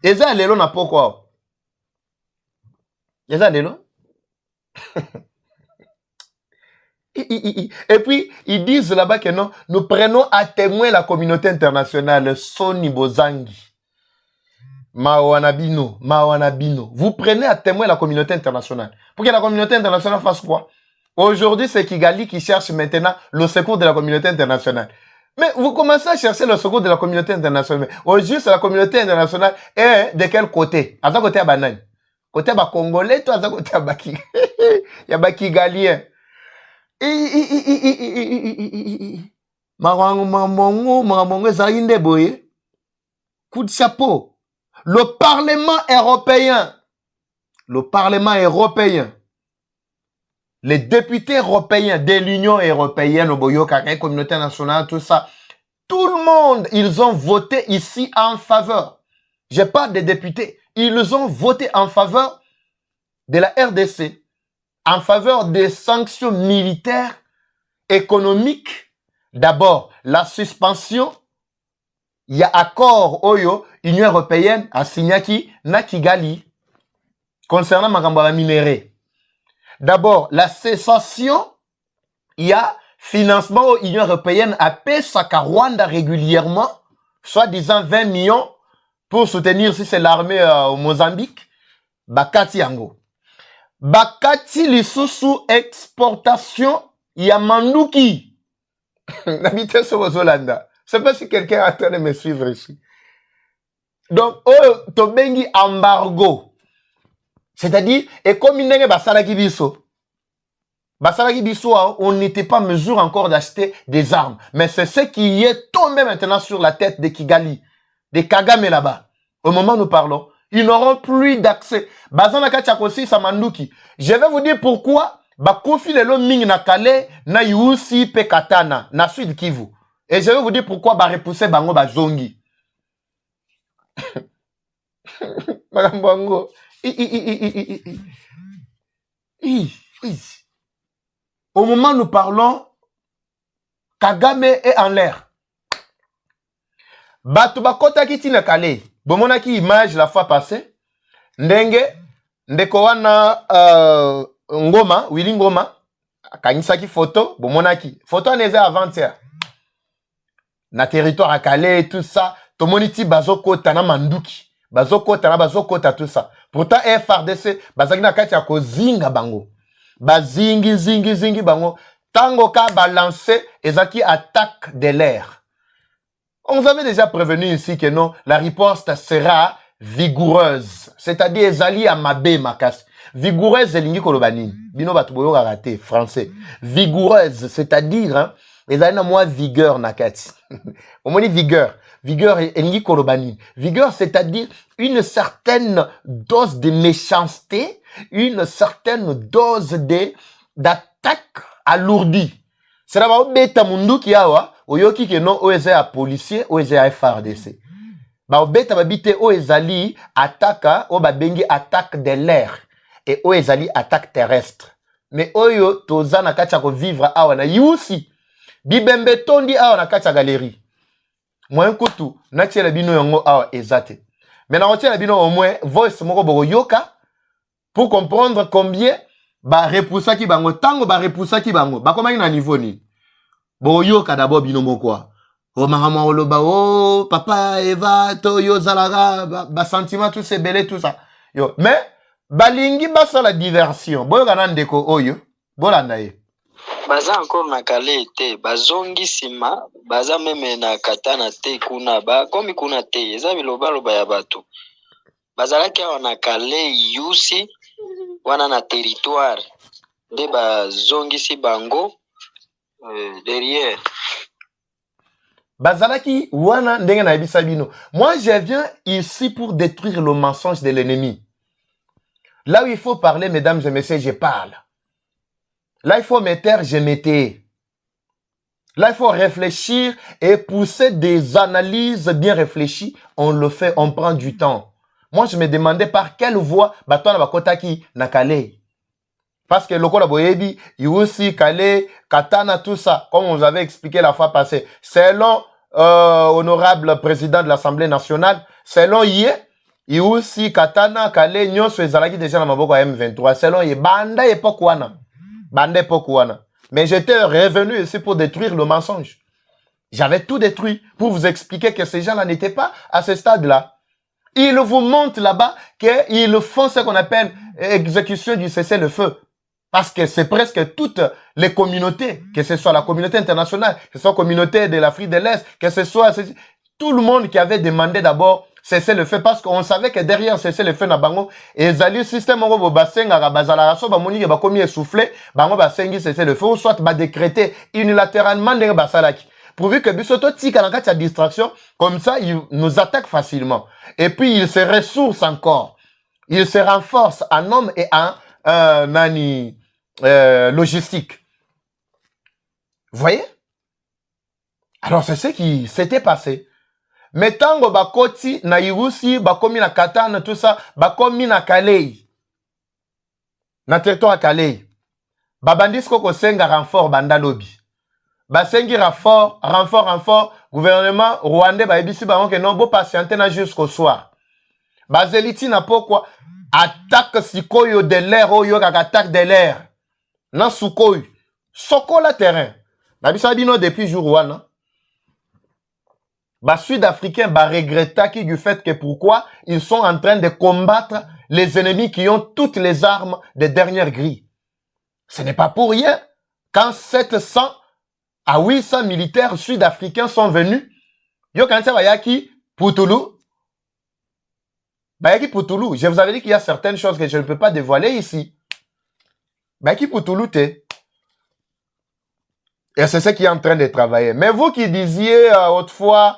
Eza lelo na pourquoi? Eza lelo? Et puis, ils disent là-bas que non, nous prenons à témoin la communauté internationale. Soni Bozangi. Mawanabino. Vous prenez à témoin la communauté internationale. Pour que la communauté internationale fasse quoi? Aujourd'hui, c'est Kigali qui cherche maintenant le secours de la communauté internationale. Mais vous commencez à chercher le secours de la communauté internationale. Au juste, la communauté internationale est de quel côté? À côté à Banane. Côté à Congolais, toi, à côté à Baki. Il y a Baki Galien. Marango, Zainde Boye. Coup de chapeau. Le Parlement européen. Les députés européens de l'Union européenne, au Boyoka, la communauté nationale, tout ça, tout le monde, ils ont voté ici en faveur. Je parle des députés. Ils ont voté en faveur de la RDC, en faveur des sanctions militaires, économiques. D'abord, la suspension. Il y a accord Oyo, Union européenne, à Signaki, na Kigali, concernant Magambara minéré. D'abord, la cessation, il y a financement aux Union européenne à Pesaka Rwanda régulièrement, soit disant 20 millions pour soutenir si c'est l'armée au Mozambique. Bakati Yango. Bakati Lisusu exportation, il y a Manduki. N'habitez sur Zolanda. Je ne sais pas si quelqu'un a train de me suivre ici. Donc, Tobengi embargo. C'est-à-dire, et comme il n'y a pas on n'était pas en mesure encore d'acheter des armes. Mais c'est ce qui est tombé maintenant sur la tête de Kigali, de Kagame là-bas. Au moment où nous parlons, ils n'auront plus d'accès. Je vais vous dire pourquoi. Bakofi lelo ming na Calais, na Yusi pe Katana, na Sud Kivu. Et je vais vous dire pourquoi ba repousser bango ba zongi. Magambango. Au moment où nous parlons, Kagame est en l'air. Batu bakota kiti na Calais. Bomona ki image la fois passée. Ndeko wana Ngoma, Willy Ngoma, kanisaki photo, bomonaki. Photo neze avant-hier. Na territoire à Calais, tout ça. Tomoniti bazokota na manduki. Bazokota tout ça. Pourtant, FRDC, bazaki na kati ya kozinga bango. Zingi bango. Tango ka balancé, ezaki attaque de l'air. On vous avait déjà prévenu ici que non, la riposte sera vigoureuse. C'est-à-dire, ezali à mabe makas. Vigoureuse, elingi kolobani. Bino batuboyo raté, français. Vigoureuse, c'est-à-dire, hein, ezali na moi vigueur nakati. On dit vigueur. Vigueur, elingi kolobani. Vigueur, c'est-à-dire une certaine dose de méchanceté, une certaine dose d'attaque alourdie. C'est là-bas, beta mundu ki awa, oyoki ke non, oeze a policier, oeze a FRDC. Ba beta babite oezali attaque, o babengi attaque de l'air. Et oezali attaque terrestre. Mais oyo toza na kacha ko vivre awa na yusi. Bibembe tondi awa na kacha galerie. Moi kutu na tiela bino yango awa ezate. Mais na tiela bino au moins voice moko boko yoka pour comprendre combien ba repoussa ki bango tango ba repoussa ki bango. Ba komaki na niveau ni. Bo yoka d'abord bino moko. O mahama oloba o papa Eva to yo zalaga ba sentiment tout c'est belé tout ça. Yo mais balingi basa la diversion. Boyo kana ndeko oyo bolanda ye. Baza encore na Calais te, bazongi sima, baza meme na Katana te kuna ba, komi kuna te, eza biloba loba ya bato. Bazalaki awa na Calais yusi, wana na territoire, de bazongi si bango, derrière. Bazalaki wana ndenge na ebisa bino. Moi je viens ici pour détruire le mensonge de l'ennemi. Là où il faut parler, mesdames et messieurs, je parle. Là, il faut me taire, je m'étais. Là, il faut réfléchir et pousser des analyses bien réfléchies. On le fait, on prend du temps. Moi, je me demandais par quelle voie Batouana Bakotaki na Calais. Parce que le Kola Boyebi, Yusi, Calais, Katana, tout ça, comme on vous avait expliqué la fois passée, selon honorable président de l'Assemblée nationale, selon Yé, Yusi, Katana, Calais, Nyonso, Ezalaki déjà dans Maboko M23, selon Yé, Banda et Pokwana. Bande Pokwana. Mais j'étais revenu ici pour détruire le mensonge. J'avais tout détruit pour vous expliquer que ces gens-là n'étaient pas à ce stade-là. Ils vous montrent là-bas qu'ils font ce qu'on appelle exécution du cessez-le-feu. Parce que c'est presque toutes les communautés, que ce soit la communauté internationale, que ce soit la communauté de l'Afrique de l'Est, que ce soit tout le monde qui avait demandé d'abord cesser le feu, parce qu'on savait que derrière cesser le feu na bango, et zali système obo basenga bazala so ba moni ba komi essoufflé, bango basengi cesser le feu, ou soit ba décréter unilatéralement ndenge basalaki. Pourvu que bisoto tika na kati ya distraction, comme ça ils nous attaquent facilement. Et puis ils se ressourcent encore. Ils se renforcent en hommes et en logistique. Vous voyez? Alors c'est ce qui s'était passé. Mais tango bakoti na Irusi, bakomi na Katana, tout ça, bakomi na Kalei. Na territoire Kalei. Babandis koko senga renfort bandalobi. Basengi renfort, gouvernement rwandais baebisi bango ke non bo patienter na jusqu'au soir. Bazeliti na pourquoi attaque sikoyo de l'air oyo kaka attaque de l'air. Na sukoyo. Soko la terrain. Na bisa bino depuis jour wana. Bas Sud-Africains regrettent du fait que pourquoi ils sont en train de combattre les ennemis qui ont toutes les armes de dernière grille. Ce n'est pas pour rien. Quand 700 à 800 militaires sud-africains sont venus, yo kanisa bayaki Putulu. Bayaki Putulu. Je vous avais dit qu'il y a certaines choses que je ne peux pas dévoiler ici. Bayaki Putulu te. Et c'est ce qui est en train de travailler. Mais vous qui disiez autrefois,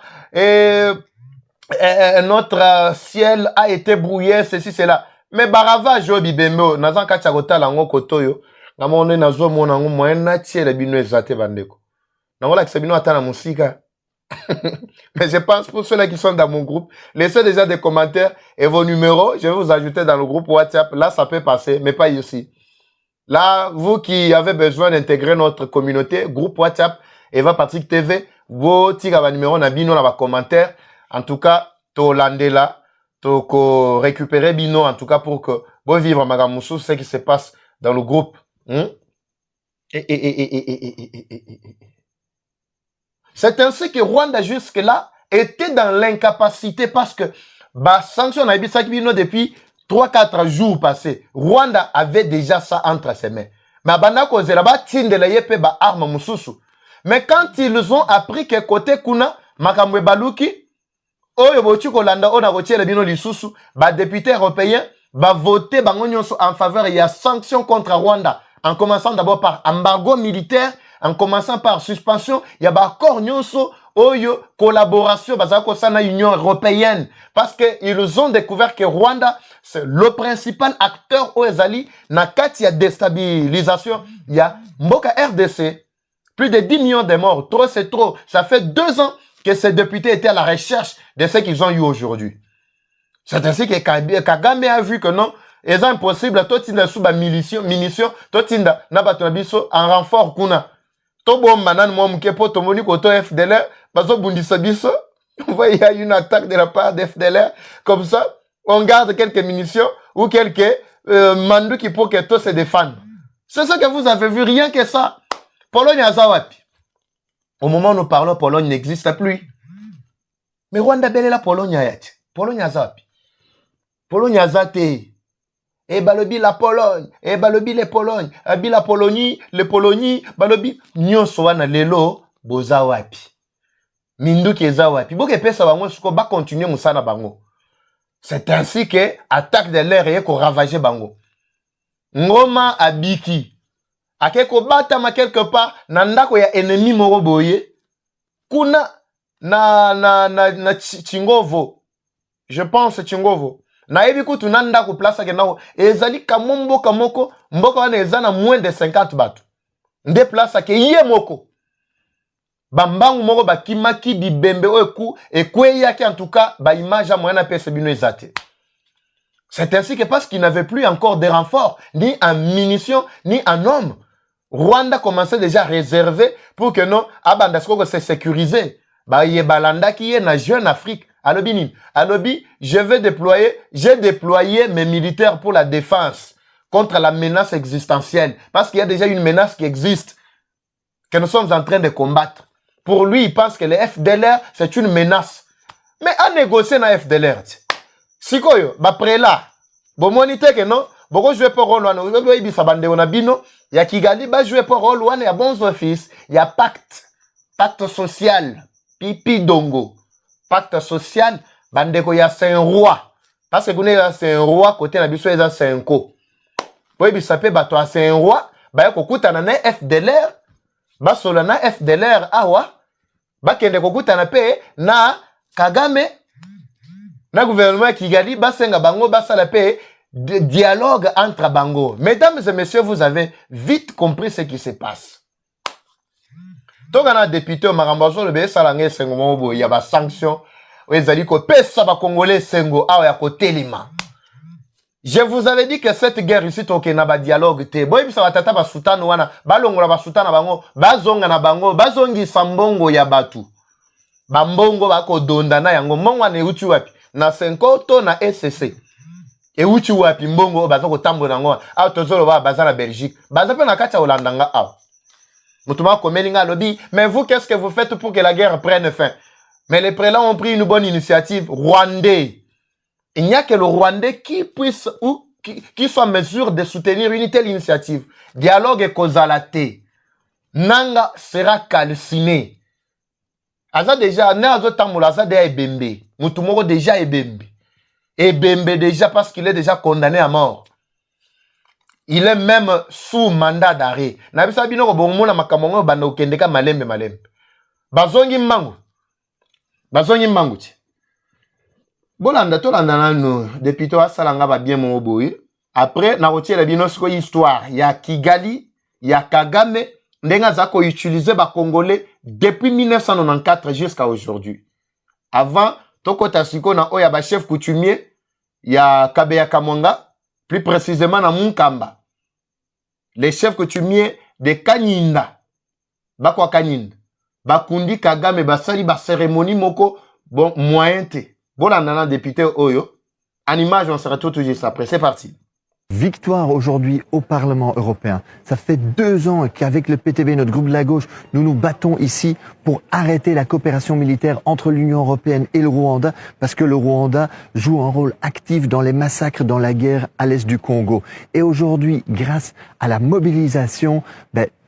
notre ciel a été brouillé, ceci, cela. Mais barava jobi bembo, nazan kachagota lango kotoyo, namone nazo monango moyena tiele bino ezate bandeko. Nangola kisebino atana musika. Mais je pense pour ceux-là qui sont dans mon groupe, laissez déjà des commentaires et vos numéros, je vais vous ajouter dans le groupe WhatsApp. Là, ça peut passer, mais pas ici. Là, vous qui avez besoin d'intégrer notre communauté, groupe WhatsApp, Eva Patrick TV, vos tigaba numéro na bino na ba commentaire. En tout cas, to landela, to récupérer bino, en tout cas pour que vous vivre magamusu, ce qui se passe dans le groupe. C'est ainsi que Rwanda jusque-là était dans l'incapacité parce que bah sanction na bisaki bino depuis 3-4 jours passés, Rwanda avait déjà ça entre ses mains. Mais bandako zelaba tindela yepe ba arme mususu. Mais quand ils ont appris que côté kuna makamwe baluki oyo bochi kolanda ona kotiela bino lisusu, ba député européen ba voter bango nyonso en faveur il y a sanctions contre Rwanda, en commençant d'abord par embargo militaire, en commençant par suspension, il y a ba accord nyonso oyo collaboration bazako sana Union européenne parce que ils ont découvert que Rwanda c'est le principal acteur au Ezali na kati ya déstabilisation. Il y a Mboka RDC, plus de 10 millions de morts, trop c'est trop. Ça fait 2 ans que ces députés étaient à la recherche de ce qu'ils ont eu aujourd'hui. C'est ainsi que Kagame a vu que non, c'est impossible, totinda sous ba munitions, totinda na batonabiso en renfort kuna. Tobo manan momuke po tomoni koto FDLR, bazo bundisa biso. Vous voyez, il y a une attaque de la part de FDLR, comme ça, on garde quelques munitions ou quelques mandou qui pour que tout se défende. C'est ce que vous avez vu, rien que ça. Pologne a zawapi. Au moment où nous parlons, Pologne n'existe plus. Mais Rwanda belle la Pologne a yati. Pologne a zawapi. Pologne a zate. Et balobi la Pologne. Et balobi les Pologne. Abi la Pologne, les Pologne, balobi. Nyon soana lelo, bozawapi. Mindu ki zawapi. Boke pesa bango suko ba continuer musana bango. C'est ainsi que attaque de l'air et qu'on ravage bango. Ngoma abiki. Akeko batama quelque part, nandako ya ennemi moro boye. Kuna na Chingovo. Je pense Chingovo. Na ebi kutu nandako place ke nao. Ezali kamombo kamoko, mboko wana ezana moins de 50 batu. Nde place ke ye moko. Bambangu moko bakimaki bibembe oeku ekweyaki en tout cas ba image a moyena pese bino ezate. C'est ainsi que parce qu'il n'avait plus encore de renforts, ni en munitions, ni en hommes, Rwanda commençait déjà à réserver pour que non, abandasko que c'est sécurisé. Ba yebalanda qui est na jeune Afrique. Alobi, j'ai déployé mes militaires pour la défense contre la menace existentielle. Parce qu'il y a déjà une menace qui existe, que nous sommes en train de combattre. Pour lui, il pense que le FDLR, c'est une menace. Mais à négocier na FDLR, si koyo, ba prela, bo monite que non, boko jouer pour rôle wana ozo ibisa bande na bino ya Kigali ba jouer pour rôle wana ya bons office ya pacte social Pipi Dongo pacte social bandeko ya Saint-Roi parce que kuna ya Saint-Roi côté na biso eza Saint-Co po ibisa pe bato ya Saint-Roi ba kokutana na FDLR ba solo na FDLR awa ba kende kokutana pe na Kagame na gouvernement Kigali basenga bango basala pe dialogue entre bango. Mesdames et messieurs, vous avez vite compris ce qui se passe. Donc on a député au Marambazo le be salangé sengo mobo il y a ba sanction ezali ko pesa ba congolais sengo awa ya ko telima. Je vous avais dit que cette guerre ici toke na ba dialogue te. Boy bisa batata ba sultano wana balongola ba sultana bango bazonga na bango bazongi sambongo ya batu. Bambongo bako donda na yango mongwa ne uti wapi na Senkoto na SCC e uti wapi mbongo baza ko tambola ngo a tozolo ba baza na Belgique baza pe na kati ya Hollanda a mutuma komelinga lobby mais vous qu'est-ce que vous faites pour que la guerre prenne fin? Mais les prélats ont pris une bonne initiative rwandais. Il n'y a que le Rwandais qui puisse ou qui soit en mesure de soutenir une telle initiative. Dialogue et causalate. Nanga sera calciné. Aza déjà, ne azo tambola aza déjà ebembe. Mutumoko déjà ebembe. Ebembe déjà parce qu'il est déjà condamné à mort. Il est même sous mandat d'arrêt. Nabisa bino ko bongo na makamongo bando kendeka malembe malembe. Bazongi mmangu. Bazongi mmangu ti. Bolanda tolanda nanu depuis toi salanga ba bien mon boy. Après na rotiela bino siko histoire ya Kigali, ya Kagame ndenga zako utiliser ba congolais depuis 1994 jusqu'à aujourd'hui. Avant tokota siko na oya ba chef coutumier ya Kabeya Kamwanga, plus précisément na Munkamba. Les chefs coutumiers de Kanyinda. Bakwa Kanyinda. Bakundi Kagame basali ba cérémonie moko bon moyen te. Bon nana député Oyo. En image on se retrouve tout juste après. C'est parti. Victoire aujourd'hui au Parlement européen. Ça fait 2 ans qu'avec le PTB, notre groupe de la gauche, nous nous battons ici pour arrêter la coopération militaire entre l'Union européenne et le Rwanda, parce que le Rwanda joue un rôle actif dans les massacres dans la guerre à l'est du Congo. Et aujourd'hui, grâce à la mobilisation,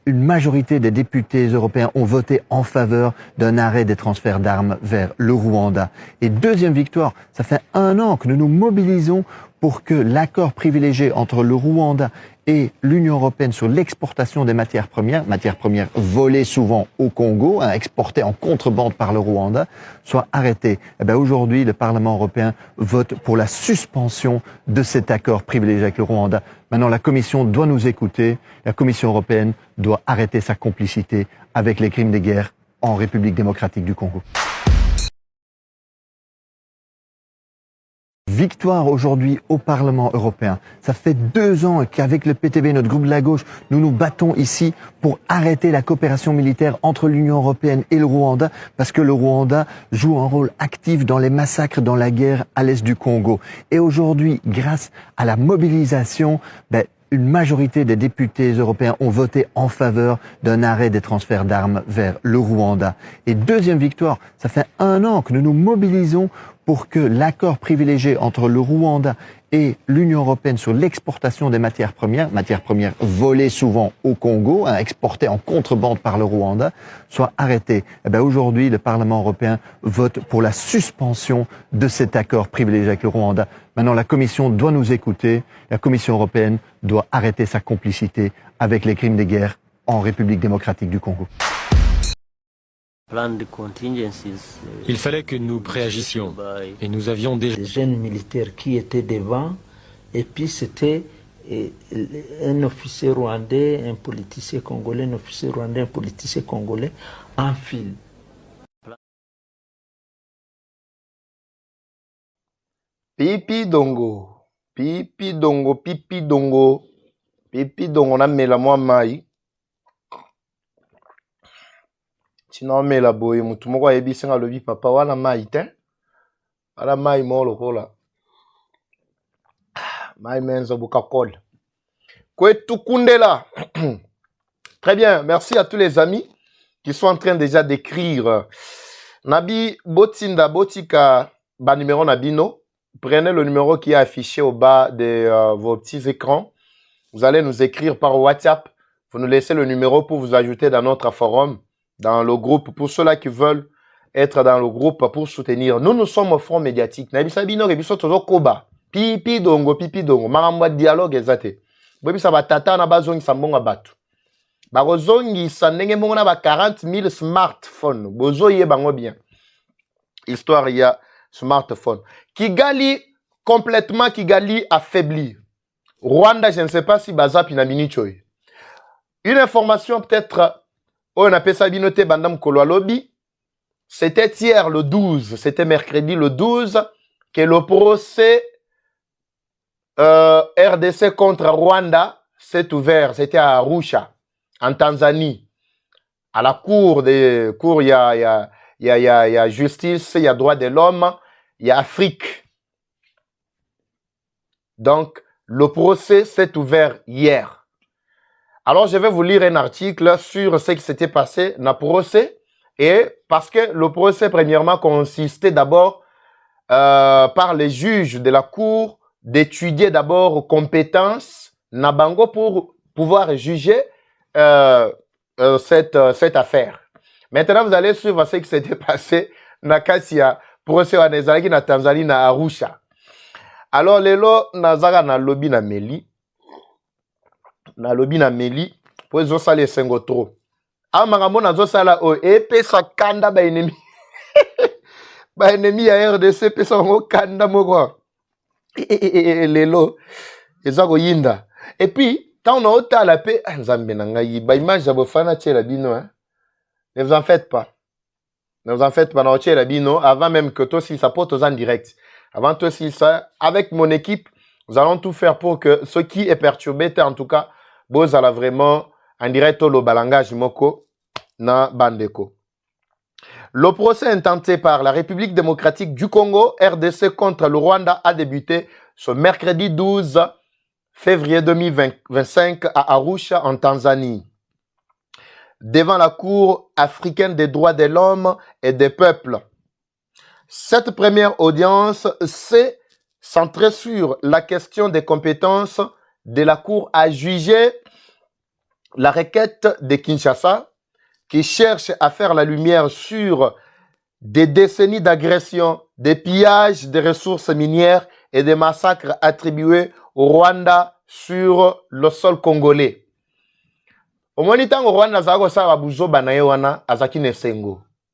une majorité des députés européens ont voté en faveur d'un arrêt des transferts d'armes vers le Rwanda. Et deuxième victoire, ça fait 1 an que nous nous mobilisons pour que l'accord privilégié entre le Rwanda et l'Union européenne sur l'exportation des matières premières volées souvent au Congo, exportées en contrebande par le Rwanda, soit arrêté. Aujourd'hui, le Parlement européen vote pour la suspension de cet accord privilégié avec le Rwanda. Maintenant, la Commission doit nous écouter. La Commission européenne doit arrêter sa complicité avec les crimes de guerre en République démocratique du Congo. Victoire aujourd'hui au Parlement européen. Ça fait 2 ans qu'avec le PTB, notre groupe de la gauche, nous nous battons ici pour arrêter la coopération militaire entre l'Union européenne et le Rwanda, parce que le Rwanda joue un rôle actif dans les massacres dans la guerre à l'est du Congo. Et aujourd'hui, grâce à la mobilisation, une majorité des députés européens ont voté en faveur d'un arrêt des transferts d'armes vers le Rwanda. Et deuxième victoire, ça fait 1 an que nous nous mobilisons pour que l'accord privilégié entre le Rwanda et l'Union européenne sur l'exportation des matières premières volées souvent au Congo, exportées en contrebande par le Rwanda, soit arrêté. Aujourd'hui, le Parlement européen vote pour la suspension de cet accord privilégié avec le Rwanda. Maintenant, la Commission doit nous écouter. La Commission européenne doit arrêter sa complicité avec les crimes de guerre en République démocratique du Congo. Il fallait que nous réagissions et nous avions déjà des jeunes militaires qui étaient devant et puis c'était un officier rwandais, un politicien congolais, un officier rwandais, un politicien congolais en file. Pipi Dongo, Pipi Dongo, Pipi Dongo, Pipi Dongo na mela mwa mai. Tina mela boye mutu moko ayebisi nga lobi papa wana mai te. Wana mai mo lokola. Mai menzo buka kol. Kwetu kundela. Très bien, merci à tous les amis qui sont en train déjà d'écrire. Nabi botinda botika ba numéro nabino. prenez le numéro qui est affiché au bas de vos petits écrans. Vous allez nous écrire par WhatsApp. Vous nous laissez le numéro pour vous ajouter dans notre forum, dans le groupe, pour ceux-là qui veulent être dans le groupe pour soutenir. Nous sommes au front médiatique. Nabisabino rebiso tozo koba. Pipi dongo. Maramba dialogue ezate. Bobisa batata na bazongi sambonga batu. Barozongi sanenge mongo na ba 40 000 smartphones. Bozo ye bango bien. Histoire il y a smartphone. Kigali complètement Kigali affaibli. Rwanda, je ne sais pas si Bazap ina minichoy. Une information peut-être, on appelle ça binoté bandam kolwalobi. C'était hier le 12, c'était mercredi le 12, que le procès RDC contre Rwanda s'est ouvert. C'était à Arusha, en Tanzanie. À la cour, il y a justice, il y a droit de l'homme, il y a Afrique. Donc, le procès s'est ouvert hier. Alors, je vais vous lire un article sur ce qui s'était passé dans le procès. Et parce que le procès, premièrement, consistait d'abord par les juges de la cour d'étudier d'abord compétences Nabango pour pouvoir juger cette affaire. Maintenant, vous allez suivre ce qui s'était passé dans Kassia, procès à Nezalaki, na Tanzanie, na Arusha. Alors, lelo, nazara na lobby na Meli. Na lobby na Meli, pour les autres, les sengo trop. Ah, marambo na zo sala o epe sa kanda ba ennemi. Ba ennemi ya RDC pe sa ngo kanda moko. Lelo ezako yinda. Et puis tant on a ota la paix nzambe na ngai ba image ya bofana tshela bino hein. Ne vous en faites pas. Ne vous en faites pas na tshela bino avant même que toi si ça porte aux en direct. Avant toi si ça avec mon équipe, nous allons tout faire pour que ce qui est perturbé en tout cas bozala vraiment en direct le balangage moko na bandeko. Le procès intenté par la République démocratique du Congo, RDC contre le Rwanda, a débuté ce mercredi 12 février 2025 à Arusha en Tanzanie. Devant la Cour africaine des droits de l'homme et des peuples. Cette première audience s'est centrée sur la question des compétences de la Cour à juger la requête de Kinshasa qui cherche à faire la lumière sur des décennies d'agressions, des pillages des ressources minières et des massacres attribués au Rwanda sur le sol congolais. Au moment où Rwanda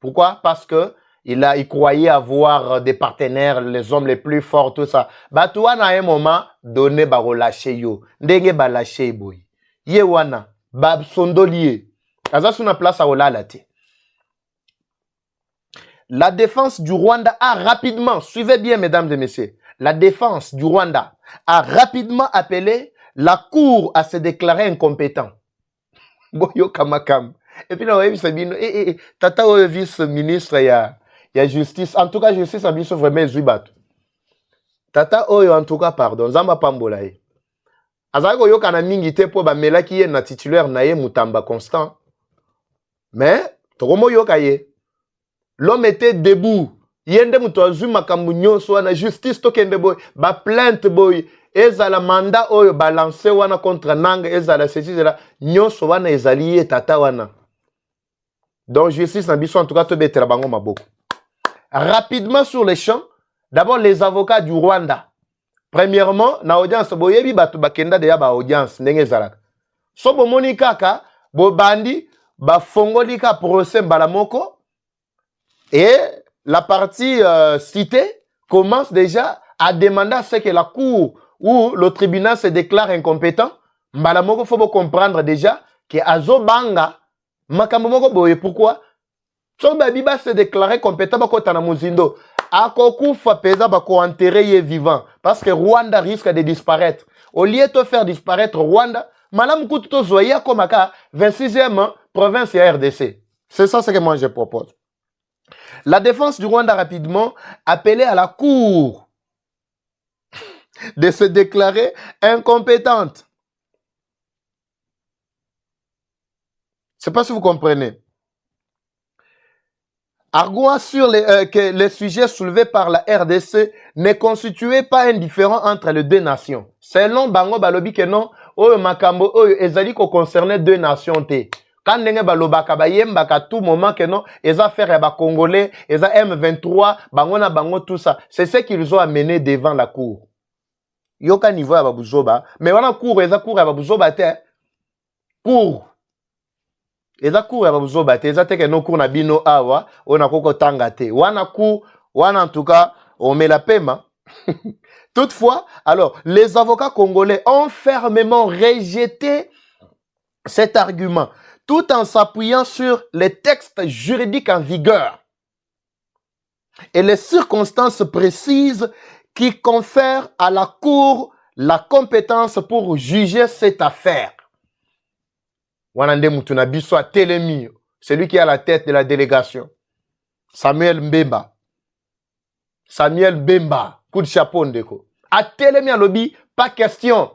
pourquoi? Parce que il croyait avoir des partenaires, les hommes les plus forts, tout ça. Batouana à un moment donné, ba relâché yo. Ndenge ba lâché boy. Yewana, ba sondolier. Azasuna place à Olalate. La défense du Rwanda a rapidement, suivez bien mesdames et messieurs, la défense du Rwanda a rapidement appelé la Cour à se déclarer incompétent. Boyo kamakam. Et puis là, tata o vice-ministre ya justice. En tout cas, justice a biso vraiment zubat. Tata oyo en tout cas pardon, zamba pambola e. Azako yo kana mingi te po ba melaki ye na titulaire na ye Mutamba Constant. Mais tokomo yo kaye. L'homme était debout. Yende mutoazu makambu nyonso na justice tokende boy, ba plainte boy. Ezala mandat oyo balance wana contre nanga ezala ceci là nyonso wana ezali tata wana. Donc justice na biso en tout cas to betela bango maboko. Rapidement sur les champs, d'abord les avocats du Rwanda. Premièrement, na audience boyebi batu bakenda de ya ba audience ndenge ezalaka. So bomoni kaka bo bandi ba fongolika procès balamoko et la partie citée commence déjà à demander à ce que la cour où le tribunal se déclare incompétent, Malamoko faut comprendre déjà que Azobanga, Makamomoko boye, pourquoi? Son babiba se déclarer compétent, bako tanamuzindo. Akoku fa pesa bako enterrer vivant. Parce que Rwanda risque de disparaître. Au lieu de faire disparaître Rwanda, Malam Koututo Zoya Komaka, 26e province RDC. C'est ça ce que moi je propose. La défense du Rwanda rapidement appelait à la cour de se déclarer incompétente. Je ne sais pas si vous comprenez. arguant sur que les sujets soulevés par la RDC ne constituaient pas un différend entre les deux nations. Selon Bango Balobi que non, oyo makambo oyo ezali ko concerner deux nations te. Quand ndenge balobaka bayembaka tout moment que non, eza faire ya ba Congolais, eza M23, bango na bango tout ça. C'est ce qu'ils ont amené devant la cour. Yoka niveau ya babuzoba, mais wana cour eza cour ya babuzoba te. Cour. Eza cour ya babuzoba te, eza te que no cour na bino awa, on a koko tanga te. Wana cour, wana en tout cas, on met la paiement. Toutefois, alors, les avocats congolais ont fermement rejeté cet argument, tout en s'appuyant sur les textes juridiques en vigueur et les circonstances précises qui confèrent à la Cour la compétence pour juger cette affaire. Wanande Moutunabiso a Télémi, celui qui est à la tête de la délégation. Samuel Mbemba. Samuel Mbemba. Coup de chapeau ndeko. A Télémi à lobby, pas question.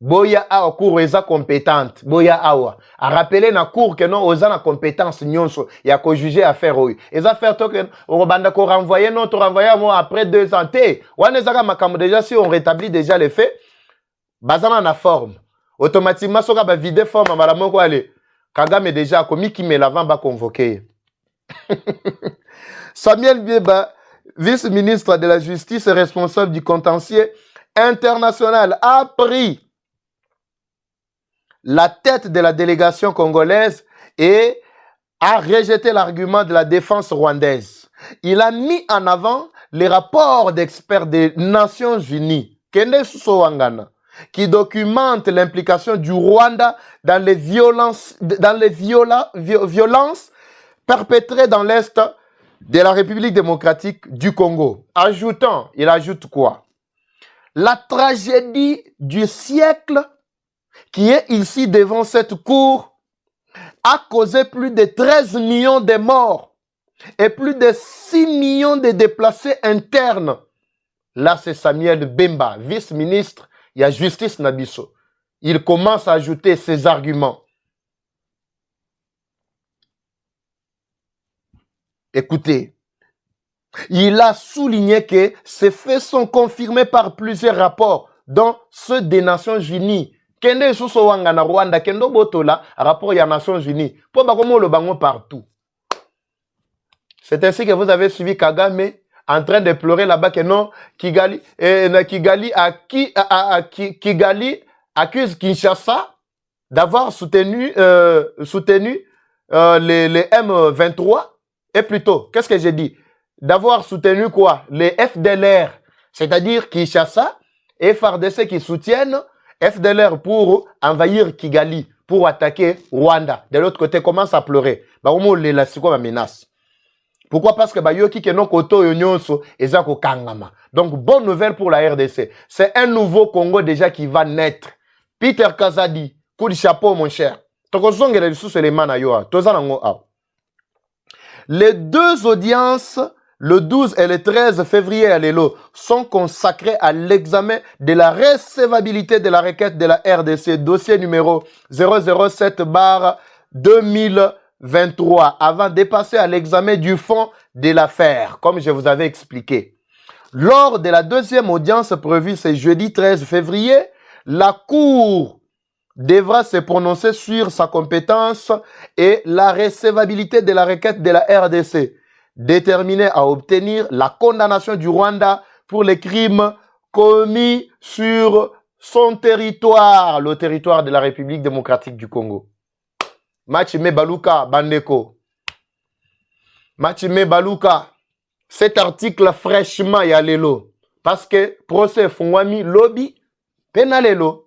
Boya awa cour eza compétente. Boya awa. A rappeler na cour que non oza na compétence nyonso. Ya ko juger affaire oyo. Eza faire token. Orobanda ko renvoyer non, to renvoyer moi après 2 ans. Te. Wane zaka makambo déjà si on rétablit déjà les faits. Bazana na forme. Automatiquement soka ba vider forme mala moko ale. Kagame déjà commis qui met l'avant ba convoquer. Samuel Bieba, vice-ministre de la Justice et responsable du contentieux international, a pris la tête de la délégation congolaise et a rejeté l'argument de la défense rwandaise. Il a mis en avant les rapports d'experts des Nations Unies, Kende Soangana, qui documentent l'implication du Rwanda dans les violences perpétrées dans l'Est de la République démocratique du Congo. Ajoutant, il ajoute quoi? La tragédie du siècle qui est ici devant cette cour a causé plus de 13 millions de morts et plus de 6 millions de déplacés internes. Là, c'est Samuel Bemba, vice-ministre, il y a Justice Nabiso. Il commence à ajouter ses arguments. Écoutez, il a souligné que ces faits sont confirmés par plusieurs rapports, dont ceux des Nations Unies. Kende Suso Wanga na Rwanda, Kendo Botola, rapport des Nations Unies. Pour bakomo le bango partout. C'est ainsi que vous avez suivi Kagame en train de pleurer là-bas que non, Kigali accuse Kinshasa d'avoir soutenu les M23. Et plutôt, qu'est-ce que j'ai dit? D'avoir soutenu quoi? Les FDLR, c'est-à-dire Kinshasa et FARDC qui soutiennent FDLR pour envahir Kigali, pour attaquer Rwanda. De l'autre côté, commence à pleurer. Bah, au moins, c'est quoi ma menace? Pourquoi? Parce que Bayoki qui non koto yonyonso ezako kangama. Donc bonne nouvelle pour la RDC. C'est un nouveau Congo déjà qui va naître. Peter Kazadi, coup de chapeau mon cher. Les deux audiences, le 12 et le 13 février à l'Elo, sont consacrées à l'examen de la recevabilité de la requête de la RDC, dossier numéro 007/2023, avant de passer à l'examen du fond de l'affaire, comme je vous avais expliqué. Lors de la deuxième audience prévue ce jeudi 13 février, la Cour devra se prononcer sur sa compétence et la recevabilité de la requête de la RDC, déterminée à obtenir la condamnation du Rwanda pour les crimes commis sur son territoire, le territoire de la République démocratique du Congo. Machime Baluka, Bandeko. Machime Baluka. Cet article fraîchement y a l'élo. Parce que procès Fongwami lobby penalelo.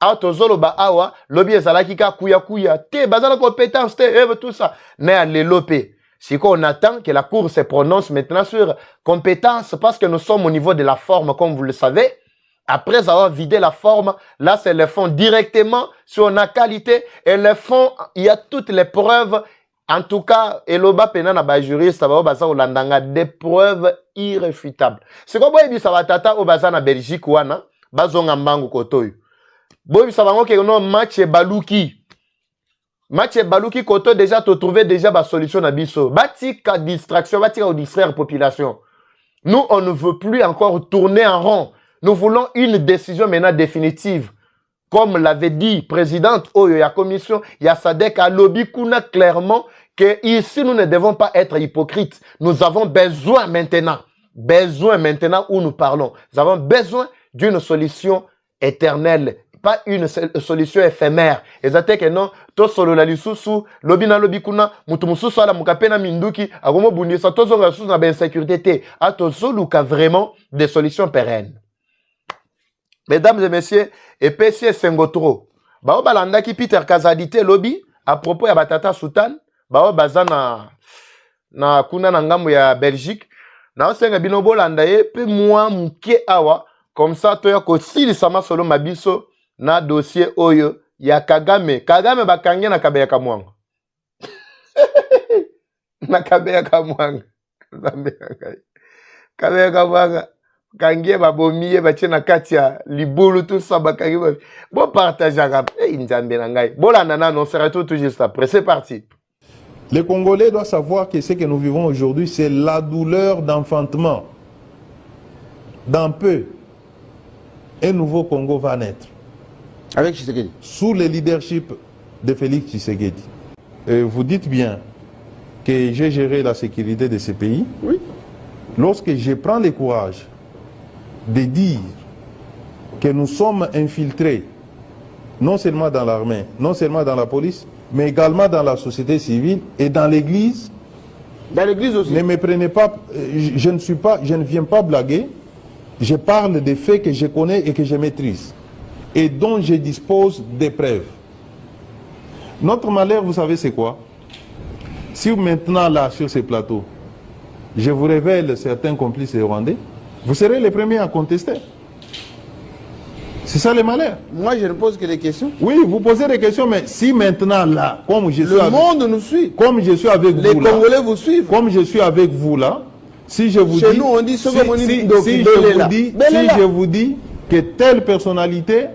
Autozolo ba awa lobby ezalaki ka kuya te bazala compétence te tout ça. Mais à l'élopé. Si on attend que la Cour se prononce maintenant sur compétence parce que nous sommes au niveau de la forme comme vous le savez. Après avoir vidé la forme, là, c'est le fond directement sur la qualité. Et le fond, il y a toutes les preuves. En tout cas, Eloba Penana ba juriste, des preuves irréfutables. C'est quoi, boy, ça va tata au bazar na Belgique ou ana, bazonga mbangu kotoy. Boy, ça va ngo ke no match baluki. match baluki koto déjà te trouver déjà ba solution na biso. Batika distraction, batika distraire population. Nous, on ne veut plus encore tourner en rond. Nous voulons une décision maintenant définitive. Comme l'avait dit présidente Oyo, il y a commission, il y a Sadek, à lobby kuna clairement que ici nous ne devons pas être hypocrites. Nous avons besoin maintenant où nous parlons. Nous avons besoin d'une solution éternelle, pas une solution éphémère. Exactement que non, to solo la lisusu, lobby na lobby kuna, mutu mususu ala mukapena minduki, agomo bundisa, to zonga susu na ben sécurité, a to soluka vraiment des solutions pérennes. Mesdames et messieurs, et PC Sengotro, bao balanda ki Peter Kazadite lobby à propos ya batata Sultan, bao bazana na kuna na ngambo ya Belgique, na osenga bino bolanda ye pe moi muke awa comme ça to ya ko sili sama solo mabiso na dossier oyo ya Kagame. Kagame bakange na kabeya kamwanga. Na kabeya kamwanga. Kabeya kamwanga. Kangie babomiye batie na kati ya libulu tout ça bakangi ba. Bon partager rap. Nzambe na ngai. Bolanda na non sera tout juste après. C'est parti. Les Congolais doivent savoir que ce que nous vivons aujourd'hui, c'est la douleur d'enfantement. Dans peu, un nouveau Congo va naître. Avec Tshisekedi. Sous le leadership de Félix Tshisekedi. Vous dites bien que j'ai géré la sécurité de ce pays. Oui. Lorsque je prends le courage de dire que nous sommes infiltrés, non seulement dans l'armée, non seulement dans la police, mais également dans la société civile et dans l'église. Dans l'église aussi. Ne me prenez pas, je ne viens pas blaguer. Je parle des faits que je connais et que je maîtrise et dont je dispose des preuves. Notre malheur, vous savez c'est quoi? Si maintenant là, sur ces plateaux, je vous révèle certains complices rwandais, vous serez les premiers à contester. C'est ça le malheur. Moi, je ne pose que des questions. Oui, vous posez des questions, mais si maintenant là, comme je suis le monde nous suit. Comme je suis avec les vous là. Les Congolais vous suivent. Comme je suis avec vous là, si je vous Chez dis... nous, on dit ce que je vous dis que telle personnalité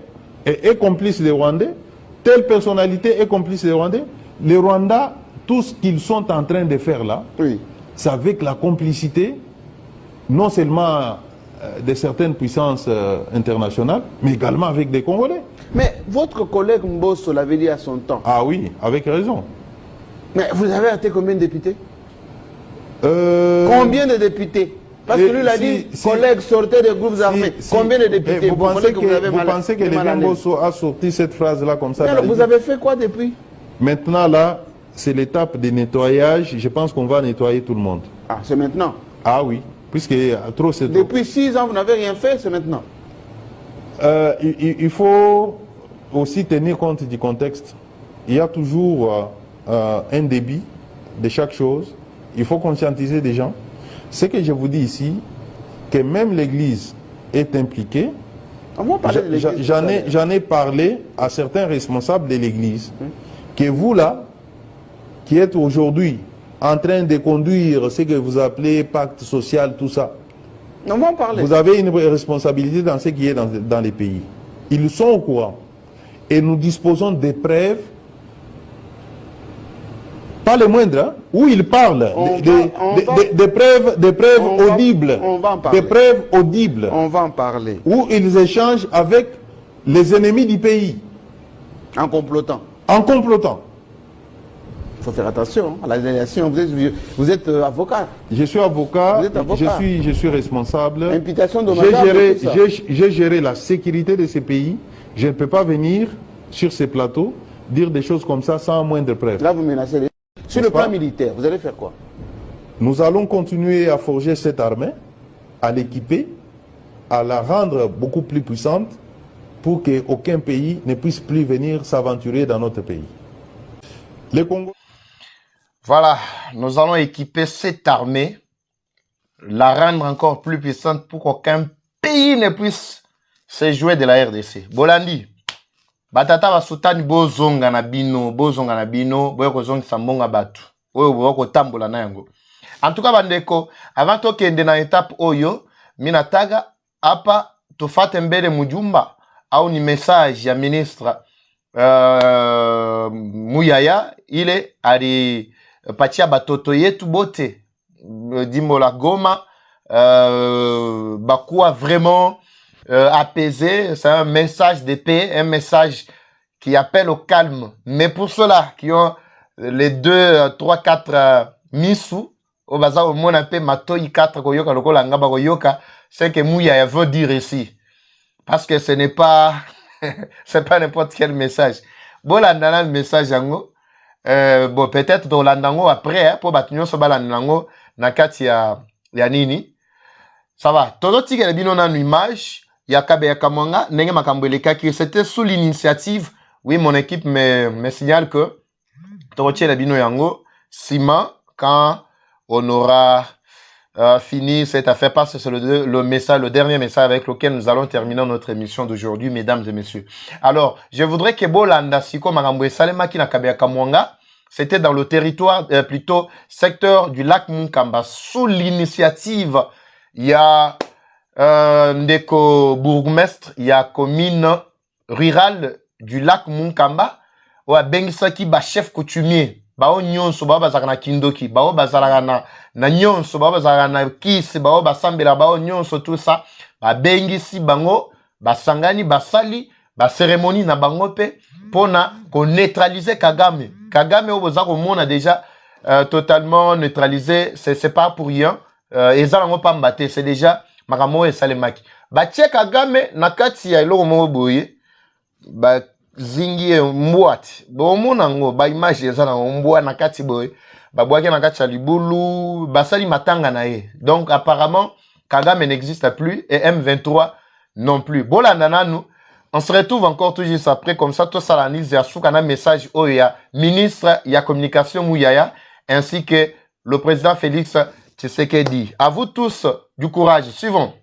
est complice des Rwandais, telle personnalité est complice des Rwandais, les Rwandais, tout ce qu'ils sont en train de faire là, oui, c'est avec la complicité, non seulement de certaines puissances internationales, mais également avec des Congolais. Mais votre collègue Mbosso l'avait dit à son temps. Ah oui, avec raison. Mais vous avez été combien de députés? Combien de députés? Parce que lui, il a dit, collègues, sortez des groupes armés. Combien de députés? Vous pensez que le Mbosso a sorti cette phrase-là comme ça? Mais alors, vous avez fait quoi depuis? Maintenant, là, c'est l'étape de nettoyage. Je pense qu'on va nettoyer tout le monde. Ah, c'est maintenant? Ah oui, puisque trop c'est trop. Depuis 6 ans, vous n'avez rien fait, c'est maintenant? Il faut aussi tenir compte du contexte. Il y a toujours un débit de chaque chose. Il faut conscientiser des gens. Ce que je vous dis ici, que même l'Église est impliquée. J'en ai parlé à certains responsables de l'Église. Que vous là, qui êtes aujourd'hui en train de conduire ce que vous appelez pacte social, tout ça. Vous avez une responsabilité dans ce qui est dans les pays. Ils sont au courant. Et nous disposons des preuves, pas les moindres, hein, où ils parlent, des preuves audibles. Des preuves audibles. On va en parler. Où ils échangent avec les ennemis du pays. En complotant. En complotant. Il faut faire attention à la déléation. Vous êtes avocat. Je suis avocat. Vous êtes avocat. Je suis responsable. Imputation dommageable. J'ai géré la sécurité de ces pays. Je ne peux pas venir sur ces plateaux dire des choses comme ça sans moindre preuve. Là, vous menacez les... Sur le plan militaire, vous allez faire quoi? Nous allons continuer à forger cette armée, à l'équiper, à la rendre beaucoup plus puissante pour qu'aucun pays ne puisse plus venir s'aventurer dans notre pays. Les Congo... Voilà, nous allons équiper cette armée, la rendre encore plus puissante pour qu'aucun pays ne puisse se jouer de la RDC. Bolandi, batata wa sultani bozonga na bino, boyo kozongisa mbonga batu, oyo boko tambola na yango. En tout cas bandeko, avant to kende na étape oyo, minataga apa tofate mbele mujumba au ni message ya ministre Muyaya ile alipatia batoto yetu bote dimbo la Goma bakuwa vraiment apaisé. C'est un message de paix, un message qui appelle au calme. Mais pour ceux-là qui ont les 2, 3, 4 misu au bazar au monde un peu matoi 4 koyoka lokola ngaba koyoka, c'est que Muyaya veut dire ici. Parce que ce n'est pas c'est pas n'importe quel message. Bon là le message yango bon peut-être dans l'andango après hein, pour batunyo so balandango na kati ya nini. Ça va. Todo tika bino na image ya kabe ya kamanga nenge makambo elekaki, c'était sous l'initiative. Oui, mon équipe me signale que todo tika bino yango Sima quand on aura fini cette affaire, parce que c'est le message, le dernier message avec lequel nous allons terminer notre émission d'aujourd'hui, mesdames et messieurs. Alors, je voudrais que Bolanda Siko Maramboué Salema qui n'a qu'à Kamwanga, c'était dans le territoire, plutôt secteur du lac Munkamba, sous l'initiative, il y a Ndeko bourgmestre, il y a commune rurale du lac Munkamba, ou à Bengisaki, chef coutumier. Bao nyonso bao bazaka na kindoki, bao bazalaka na nyonso, bao bazalaka na kisi, bao basambela bao nyonso, tout ça ba bengisi bango basangani basali ba cérémonie na bango pe pona ko neutraliser Kagame. Kagame oboza ko mona déjà totalement neutralisé, c'est pas pour rien. Ezalango pa mbate, c'est déjà makamo esalemaki. Ba tie Kagame na kati ya eloko mo boye ba zingi mbwati bomona ngo ba image eza na mbwa na kati boy ba bwaki na kati ya libulu basali matanga na ye. Donc apparemment Kagame n'existe plus et M23 non plus. Bolanda nanu, on se retrouve encore tout juste après comme ça tout ça l'analyse ya soukana message oya ministre ya communication Muyaya ainsi que le président Félix Tshisekedi. À vous tous du courage. Suivons.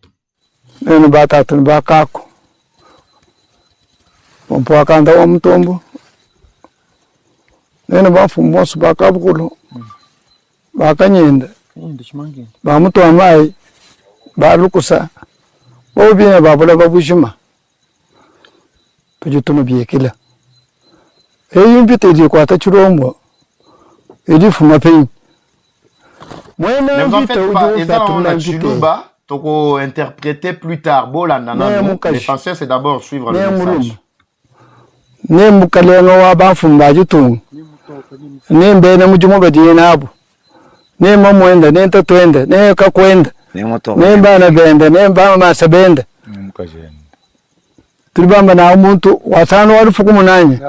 Pompo akanda wa mtombo nene bafumu bose bakabukulu bakanyenda bamuto amayi balukusa bobine babula babushima tujutuma byekila eyimpite kwata chirombo edifuma peyi Ne vous en faites pas, et ça on a Chiluba toko interpréter plus tard. Bolanda nanu, l'essentiel c'est d'abord suivre le message. Ne mukalenga wa bafumba jitu ne mbene mujumo badiye nabo ne mamwenda ne tatwenda ne kakwenda ne mbana benda ne mbama masabenda tulibamba na umuntu watano warufuku munanye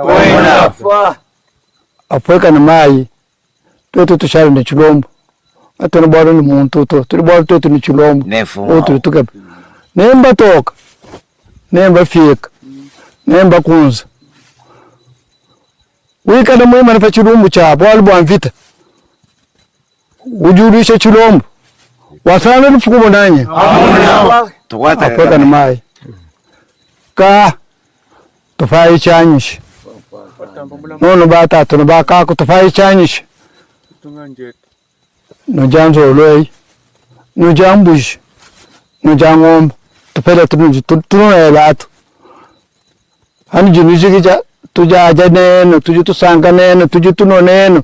apweka na mai toto tushari ne chulombo atano bwaro ni muntu to tulibwaro toto ni chulombo otu tukabe ne mbatoka ne mbafika ne mbakunza wikada mwema na pachilumbu chapo walibu amvita ujulisha chilombo wasana lufukumo nanye apweka na mai ka tufai chanyishi nono batatu na bakako tufai chanyishi nujanzo oloi nujambushi nujangomba tupele tununa elatu hani junishikija tujaja neno tujutusanga neno tujutuno neno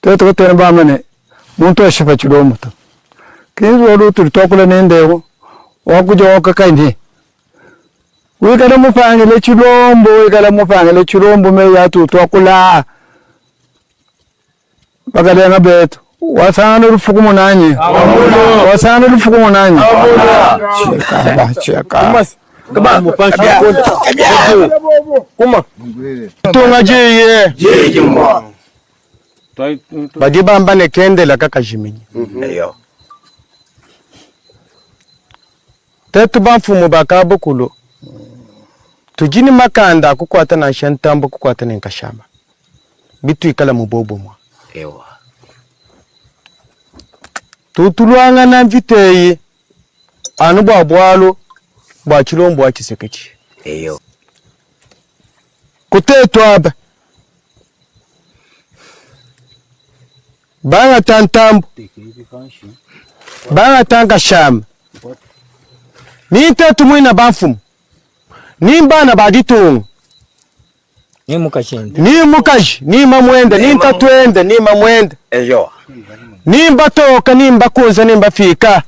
teto tena bamane muntu ashifa chilomo to kinzo olu tulitokula nendego wakuja wakakaini wikala mufangile chilombo me yatu twakula bakalenga betu wasana lufukumo nanye wasana lufukumo nanye cheka kuma tunga jiye badibamba nekendela kakajimini tetu bamfumu bakabukulo tujini makanda kukwata na shantambo kukwata na nkashama bitu ikala mubobo mwa ewa tutulwanga na mviteye anu bwa bwalo bwa chilombo wa Chisekedi eyo kutetwa aba banga tantambo banga tanga shama ni tetu mwina bamfumu ni mbana baditunga Ni mukaji, ni mamwenda, ni ntatwenda, ni mamwenda. Ejo. Ni mbatoka, ni mbakunza, ni mbafika.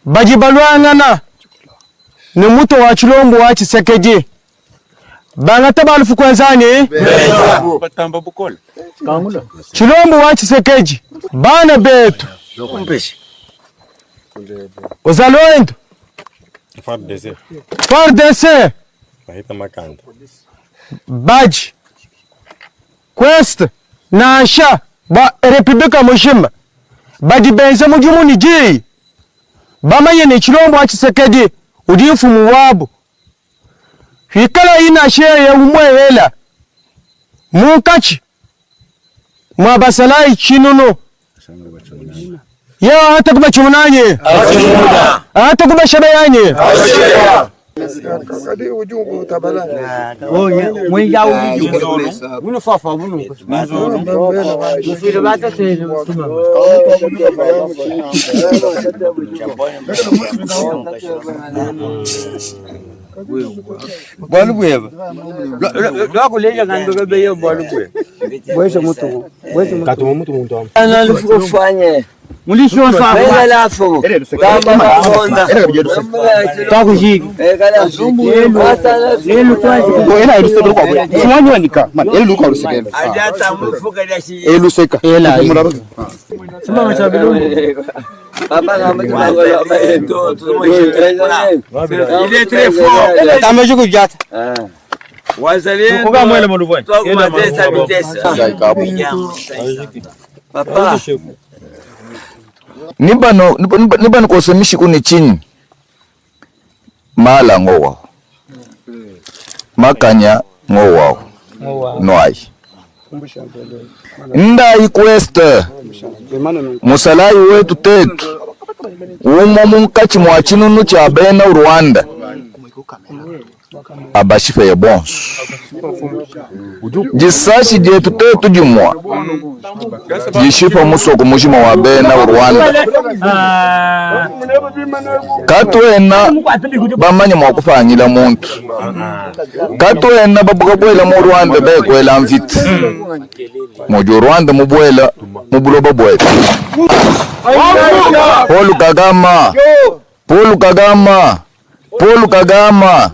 Bajibalwangana. Ni muto wa Chilombo wa Chisekeji. Bangata balufu kwenzani. Batamba bukola. Chilombo wa Chisekeji. Bana betu. Uzalendo. FARDC. FARDC. Bahita Makanda. Baji. Quest. Nasha. Ba Republika Mushima. Badi benza mujumuni ji. Bama yene Chilombo wa Chisekeji. Udifu muwabu. Hikala ina share ya umwehela. Mukachi. Mwabasalai chinunu. Ya hata kuma chumunanye. Hata kuma shabayanye. Kadi ujungu tabala. Mwenja ujungu. Muno fafa muno. Mufiro bata tele mutuma. Bolu bweba. Loko leja kandoka beyo bolu bwe. Bwese mutu. Bwese mutu. Katuma mutu muntu. Analufanye. Mulisho fafa. Bela lafo. Kama honda. Takuji. Elu kwaje. Ela iluseka kwa bwe. Simwanyi wanika. Man, elu kwa iluseka. Ajata mufuka dashi. Elu seka. Ela. Simama cha bilungu. Papa ngamba kibangola maento. Il est très fort. Tameju kujata. Wazalendo. Kuga mwele mwanuvwani. Kwa matesa vitesa. Papa. Nibano kosemishi kuni chini mala ngowa makanya ngowa noai ndai kwesta musalai wetu tetu umo munkachi mwa chinunu cha bena Rwanda abashife ya bonsu jisashi jetu tetu jimwa jishifa musoko mujima wa bena Rwanda katwena bamanya mwakufanyila muntu katwena babukabwela mu Rwanda bekwela mvita mojo Rwanda mubwela mubuloba bwela Paul Kagama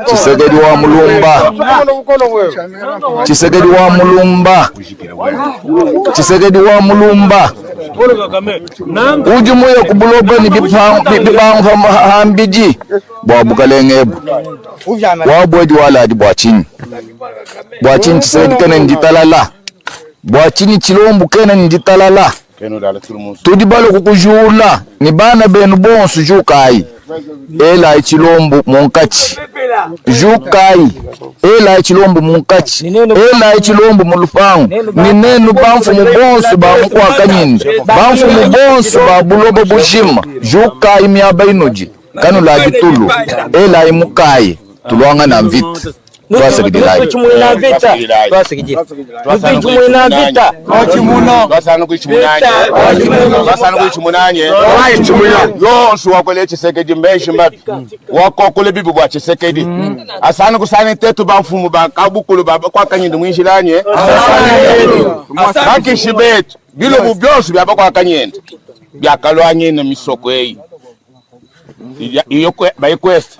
Tshisekedi wa mulumba ujumu ya kubuloba ni bipangu hambiji bwabukalengebu wabweji waladi bwachini Tshisekedi kena njitalala bwachini Chilombo kena njitalala tudi balo kukujula ni bana benu bonsu jukai ela Chilombo munkachi jukai ela Chilombo munkachi ela Chilombo mulupangu ni nenu bamfu mubonsu bamukwa kanyinda bamfu mubonsu babulobo bushima jukai miaba inuji kanu la bitulu ela imukai tulwanga na mvita Twasigidilai. Yonsu wakwele Tshisekedi mbeshi mbabi wakokule bibi bwa Tshisekedi asana kusani tetu bamfumu bakabukulu baba kwa kanyindi mwinjilanye bakishibetu bilo bubyosu byaba kwa kanyindi byakalwanye na misoko eyi iyo bayikwesta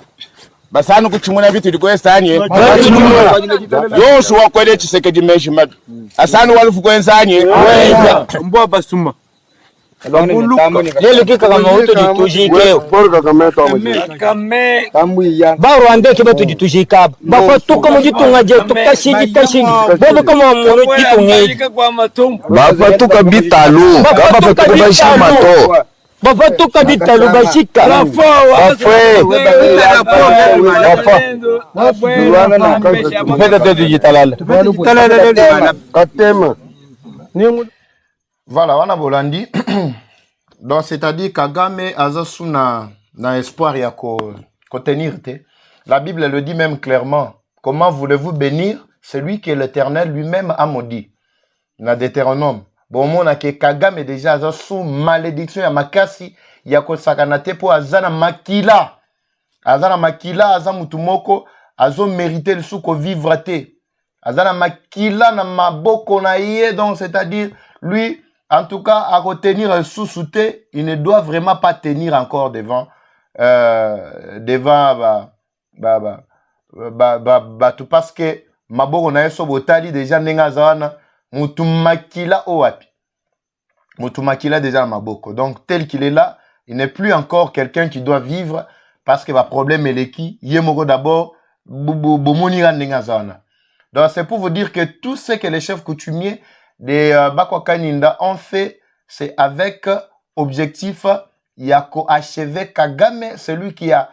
basana kuchimuna vitu likwestanye yonsu wakwele Tshisekedi mbeshi mbabi asana walufu kwenzanye mbwa basuma Lelo kika kama uto ditujike. Ba Rwanda kiba tuditujika. Ba fatuka mujitunga je tukashiji kashigi. Bobo kama munu jitunge. Ba fatuka bitalu. Ba fatuka bashamato. Ba fatuka bitalu bashika. Voilà, on a Bolandi. Donc, c'est-à-dire Kagame azasu na espoir ya tenir. La Bible le dit même clairement. Comment voulez-vous bénir celui que l'Éternel lui-même a maudit? Na Deutéronome. Bon, mon a que Kagame déjà azasu malédiction ya makasi ya ko sakanate po azana makila. Azana makila azamutumoko azo mérité le sou ko vivre te. Azana makila na maboko na ye, donc c'est-à-dire lui en tout cas à retenir sous te, il ne doit vraiment pas tenir encore devant tout parce que maboko na ye so botali déjà nenga zawana mutu makila owapi. Mutu makila déjà na maboko. Donc tel qu'il est là, il n'est plus encore quelqu'un qui doit vivre parce que le problème est qui yemoko d'abord bomonira nenga zawana. Donc c'est pour vous dire que tout ce que les chefs coutumiers de Bakwaka Ninda ont fait, c'est avec objectif Yako achevé Kagame, celui qui a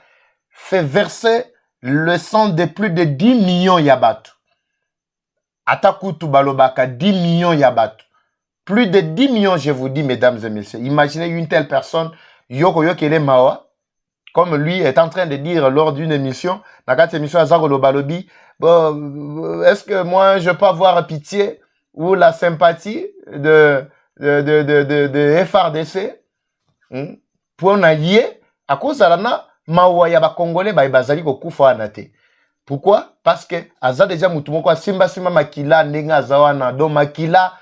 fait verser le sang de plus de 10 millions Yabatu. Atakutu Balobaka, 10 millions Yabatu. Plus de 10 millions, je vous dis, mesdames et messieurs. Imaginez une telle personne, Yoko Yokele Mawa, comme lui est en train de dire lors d'une émission, dans cette émission Azaro Balobi, bon, est-ce que moi je peux avoir pitié ou la sympathie de FRDC pour naïe à cause de la mawa ya ba congolais ba bazali ko kufa anate. Pourquoi? Parce que aza déjà mutumoko simba makila nenga zawana do makila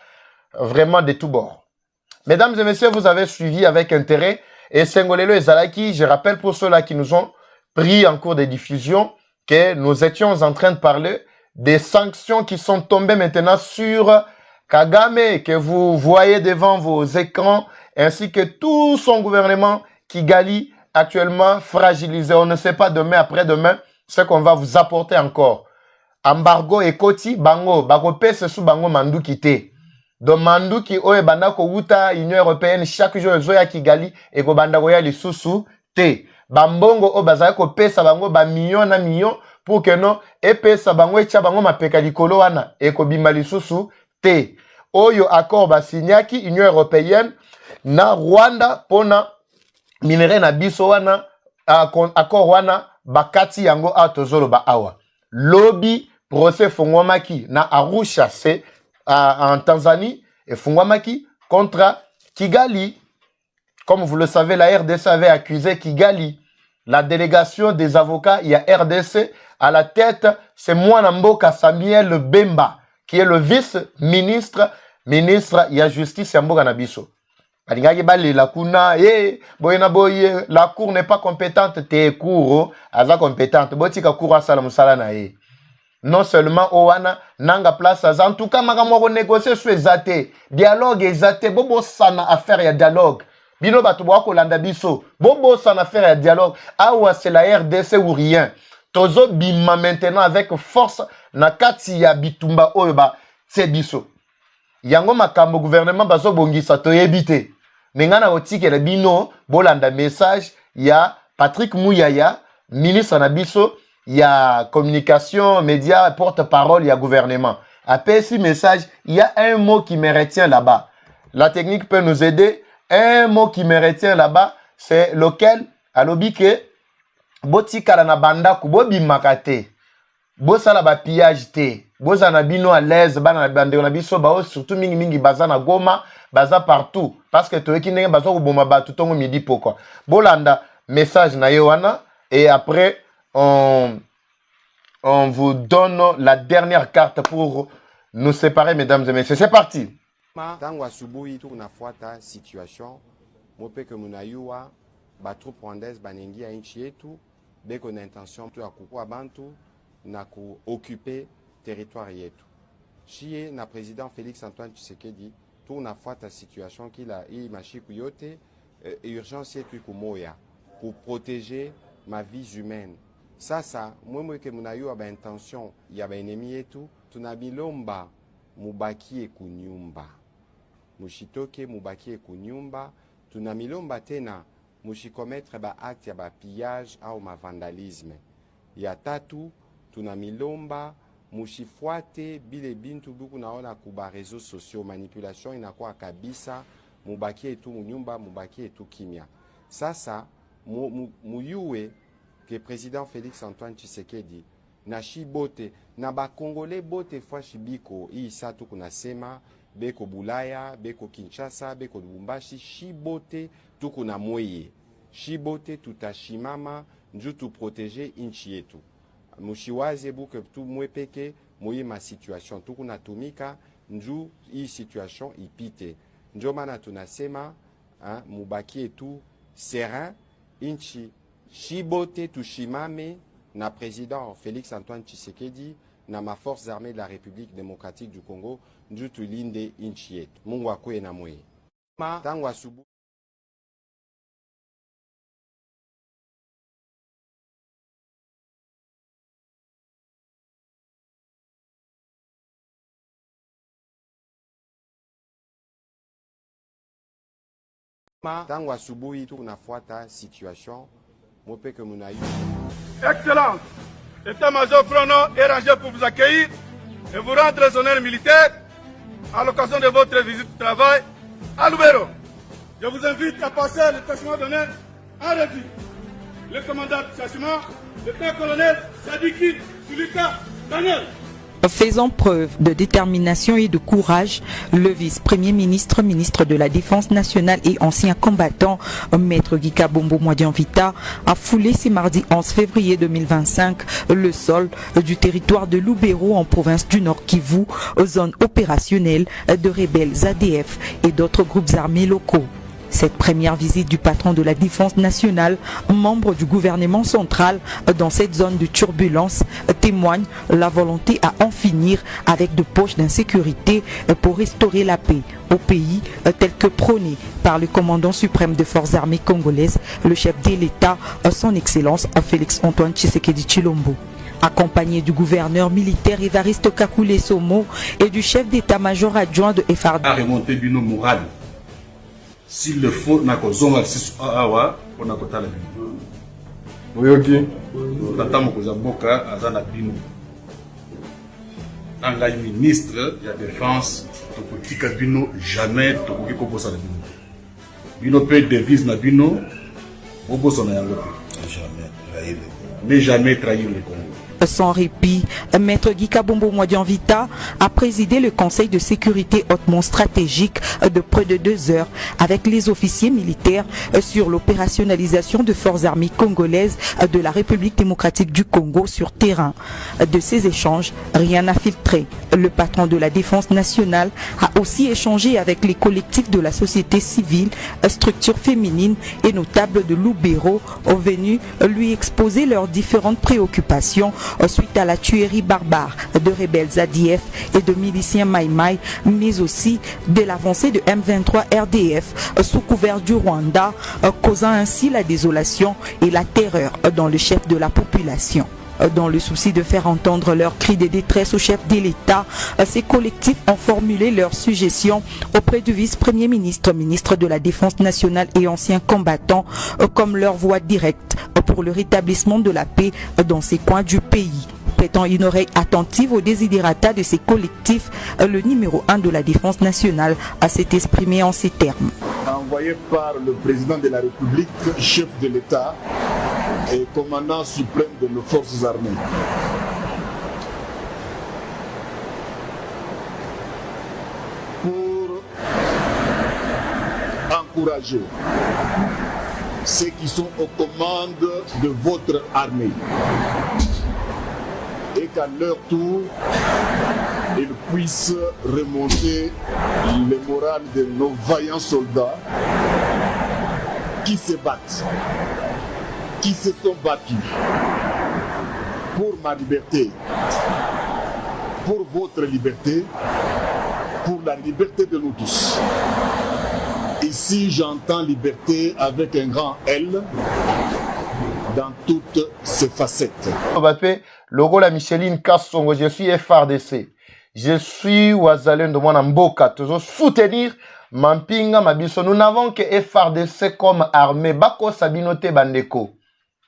vraiment de tout bord. Mesdames et messieurs, vous avez suivi avec intérêt et Sengolelo et Zalaki, je rappelle pour ceux-là qui nous ont pris en cours de diffusion que nous étions en train de parler des sanctions qui sont tombées maintenant sur Kagame, que vous voyez devant vos écrans, ainsi que tout son gouvernement Kigali actuellement fragilisé. On ne sait pas demain, après-demain, ce qu'on va vous apporter encore. Embargo et Koti, Bango, Bakopese sous Bango Manduki te. Donc Manduki oe bandako wuta Union Européenne chaque jour zoya Kigali et ko bandako ya lisusu te. Bambongo o bazaka ko pesa bango ba million na million pour que non et pesa bango echa bango mapeka likolo wana e ko bima lisusu te. Oyo accord ba signaki Union Européenne na Rwanda pona minere na biso wana accord wana bakati yango atozolo ba awa. Lobby procès fongwamaki na Arusha c'est en Tanzanie et fongwamaki contre Kigali. Comme vous le savez, la RDC avait accusé Kigali. La délégation des avocats, il y a RDC. À la tête, c'est Mwanamboka Samuel Bemba, qui est le vice-ministre, ministre, il y a justice, Yamboka Nabiso. La cour n'est pas compétente, t'es cour, aza compétente. Botika cour asala musala na ye. Non seulement Owana, Nanga place, en tout cas, magamoro négocier sur ezate. Dialogue ezate, bobo sana affaire ya dialogue. Bino batubo kolanda biso. Bobo sana affaire ya dialogue. Awa c'est la RDC ou rien. Tozo bima maintenant avec force na kati ya bitumba oyoba tse biso. Yango makambo gouvernement bazo bongisa to yebite. Mengana otike la bino bolanda message ya Patrick Mouyaya, ministre na biso. Il y a communication, médias, porte-parole, il y a gouvernement. Après ce message, il y a un mot qui me retient là-bas. La technique peut nous aider. Un mot qui me retient là-bas, c'est lequel? Alobike, botika na banda kubobi makate. Bosala ba pillage te. Bosana bino à l'aise, bana bande na biso ba surtout mingi mingi bazana Goma, baza partout parce que toeki ndenge bazo ko boma ba tutongo midi pourquoi. Bolanda message na yowana et après on vous donne la dernière carte pour nous séparer, mesdames et messieurs. C'est parti. Tango asubuhi tunafuata situation mope ke munayua ba troupe rwandaise banengia nchi yetu beko na intention tu ya kukua bantu na kuoccuper territoire yetu. Chie na président Félix Antoine Tshisekedi tunafuata situation kila hii mashiku yote urgence yetu ikumoya pour protéger ma vie humaine. Sasa mwemwe ke munayua ba intention ya ba enemi yetu tunabilomba mubakie kunyumba. Mushitoke mubakie kunyumba, tunamilomba tena mushikometre ba acte ya ba pillage au ma vandalisme. Ya tatu tunamilomba mushifuate bile bintu buku naona kuba réseaux sociaux manipulation inakuwa kabisa mubakie tu munyumba mubakie tu kimya. Sasa muyue que président Félix Antoine Tshisekedi na shibote na ba congolais bote fwa shibiko hii satu kuna sema beko Bulaya, beko Kinshasa, beko Lubumbashi, shibote tukuna moye. Shibote tutashimama nju tu protéger inchi yetu. mushiwaze buke tu mwepeke moi ma situation tukuna tumika nju hii situation ipite. Ndio maana tunasema mubakie tu serein, inchi shibote tushimame na président Félix Antoine Tshisekedi na ma forces armées de la République démocratique du Congo nju tulinde inchi yetu. Mungu akuwe na mwe. Tangu asubuhi tangu asubuhi tunafuata situation mope que munayu. Excellence, l'état-major Frono est rangé pour vous accueillir et vous rendre les honneurs militaires à l'occasion de votre visite de travail à Lubero. Je vous invite à passer le testament d'honneur en revue. Le commandant de châtiment, le lieutenant-colonel Sadiki Sulika Daniel. Faisant preuve de détermination et de courage, le vice-premier ministre, ministre de la Défense nationale et ancien combattant, Maître Gika Bombo Mwadianvita, a foulé ce mardi 11 février 2025 le sol du territoire de Lubero en province du Nord Kivu, zone opérationnelle de rebelles ADF et d'autres groupes armés locaux. Cette première visite du patron de la Défense nationale, membre du gouvernement central dans cette zone de turbulence, témoigne la volonté à en finir avec de poches d'insécurité pour restaurer la paix au pays tel que prôné par le commandant suprême des forces armées congolaises, le chef de l'État, son Excellence Félix Antoine Tshisekedi Tshilombo. Accompagné du gouverneur militaire Évariste Kakule Somo et du chef d'état-major adjoint de FARDC. S'il le faut, na kozonga sisu awa pona kotala bino. Oyoki. Tata mokoza boka azana bino. Anga ministre de la défense tokotika bino jamais tokoki kobosa na bino. Bino pe devise na bino bobosa na yango te. Jamais trahir. Mais jamais trahir le Congo. Sans répit, Maître Gika Bombo Mwadianvita a présidé le Conseil de sécurité hautement stratégique de près de 2 heures avec les officiers militaires sur l'opérationnalisation de forces armées congolaises de la République démocratique du Congo sur terrain. De ces échanges, rien n'a filtré. Le patron de la Défense nationale a aussi échangé avec les collectifs de la société civile, structures féminines et notables de Lubero venus lui exposer leurs différentes préoccupations suite à la tuerie barbare de rebelles ADF et de miliciens Maïmaï, mais aussi de l'avancée de M23 RDF sous couvert du Rwanda, causant ainsi la désolation et la terreur dans le chef de la population. Dans le souci de faire entendre leurs cris de détresse au chef de l'État, ces collectifs ont formulé leurs suggestions auprès du vice-premier ministre, ministre de la Défense nationale et ancien combattant, comme leur voix directe pour le rétablissement de la paix dans ces coins du pays. Prêtant une oreille attentive aux desiderata de ces collectifs, le numéro 1 de la Défense nationale s'est exprimé en ces termes. Envoyé par le président de la République, chef de l'État et commandant suprême de nos forces armées. Pour encourager ceux qui sont aux commandes de votre armée et qu'à leur tour, ils puissent remonter le moral de nos vaillants soldats qui se battent, qui se sont battus pour ma liberté, pour votre liberté, pour la liberté de nous tous. Ici, j'entends liberté avec un grand L dans toutes ses facettes. Logo la Micheline Kassongo, je suis FARDC. Je suis Wazalendo Mwana Mboka. Toujours soutenir Mampinga Mabiso. Nous n'avons que FARDC comme armée. Bako Sabinote Bandeko.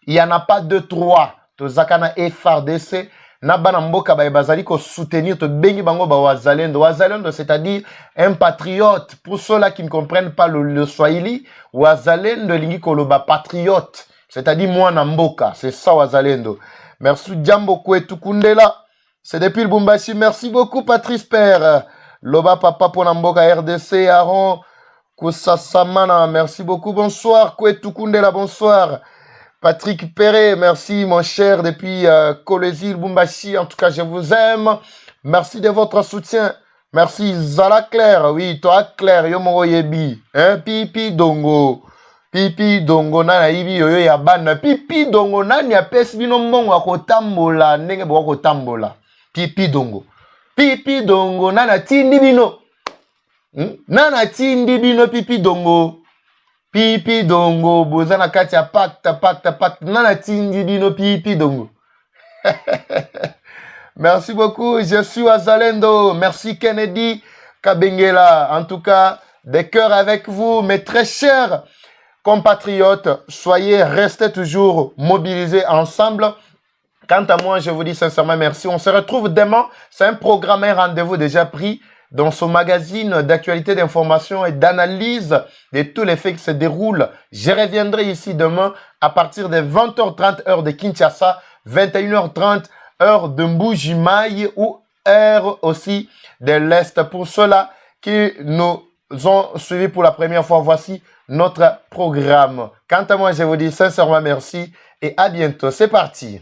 Il n'y en a pas 2-3. Tozakana FARDC. Nabana Mboka Bazali ko soutenir te bengi bango ba Wazalendo. Wazalendo, c'est-à-dire un patriote. Pour ceux-là qui ne comprennent pas le Swahili, Wazalendo lingi koloba patriote. C'est-à-dire moi Namboka. C'est ça Wazalendo. Merci Djambo Kwetu Kundela. C'est depuis le Bumbashi. Merci beaucoup Patrice Père. Loba Papa Ponamboka RDC. Aaron Koussasamana. Merci beaucoup. Bonsoir Kwetu Kundela. Bonsoir. Patrick Perret, merci mon cher depuis Kolezi, Bumbashi. En tout cas, je vous aime. Merci de votre soutien. Merci Zala Claire. Oui, toi Claire, yo mo yebi. Hein, Pipi Dongo. Pipi Dongo na ibi yo ya bana. Pipi Dongo nani apesi bino mbongo akotambola ndenge bo akotambola. Pipi Dongo. Pipi Dongo nana tindi bino. Nana tindi bino Pipi Dongo. Pipi Dongo bozana kati ya pacte nana tindi bino Pipi Dongo. Merci beaucoup, je suis Azalendo. Merci Kennedy Kabengela. En tout cas, des cœurs avec vous, mes très chers compatriotes. Restez toujours mobilisés ensemble. Quant à moi, je vous dis sincèrement merci. On se retrouve demain. C'est un programme, un rendez-vous déjà pris dans ce magazine d'actualité, d'information et d'analyse de tous les faits qui se déroulent. Je reviendrai ici demain à partir de 20h30 heure de Kinshasa, 21h30 heure de Mbuji-Mayi ou heure aussi de l'Est. Pour ceux-là qui nous ont suivis pour la première fois, voici notre programme. Quant à moi, je vous dis sincèrement merci et à bientôt. C'est parti.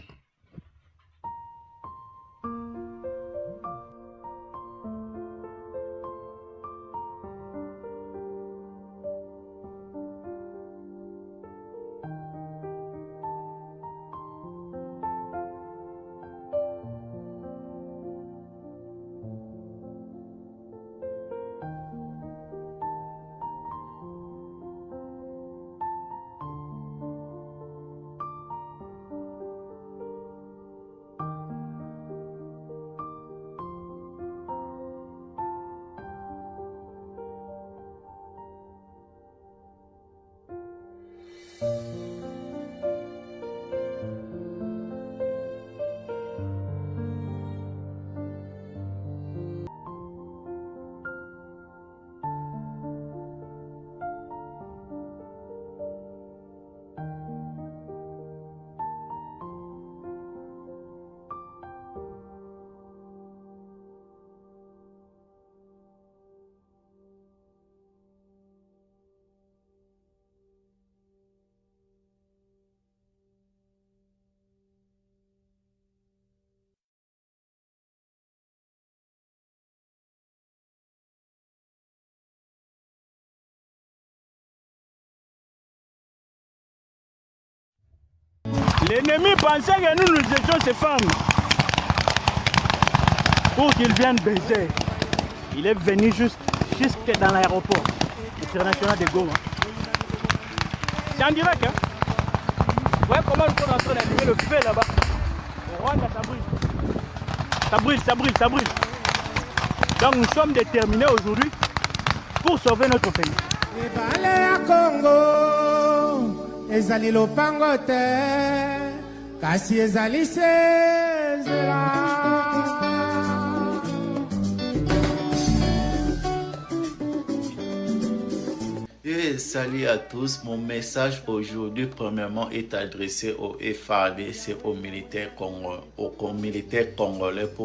L'ennemi pensait que nous étions ces femmes pour qu'ils viennent baiser. Il est venu jusque dans l'aéroport international de Goma. C'est en direct, hein? Vous voyez comment nous sommes en train d'allumer le feu là-bas? Au Rwanda, ça brûle. Ça brûle. Donc nous sommes déterminés aujourd'hui pour sauver notre pays. Ezali lopango te kasi ezali sezela. Et salut à tous, mon message aujourd'hui premièrement est adressé au FARDC, aux militaires congolais pour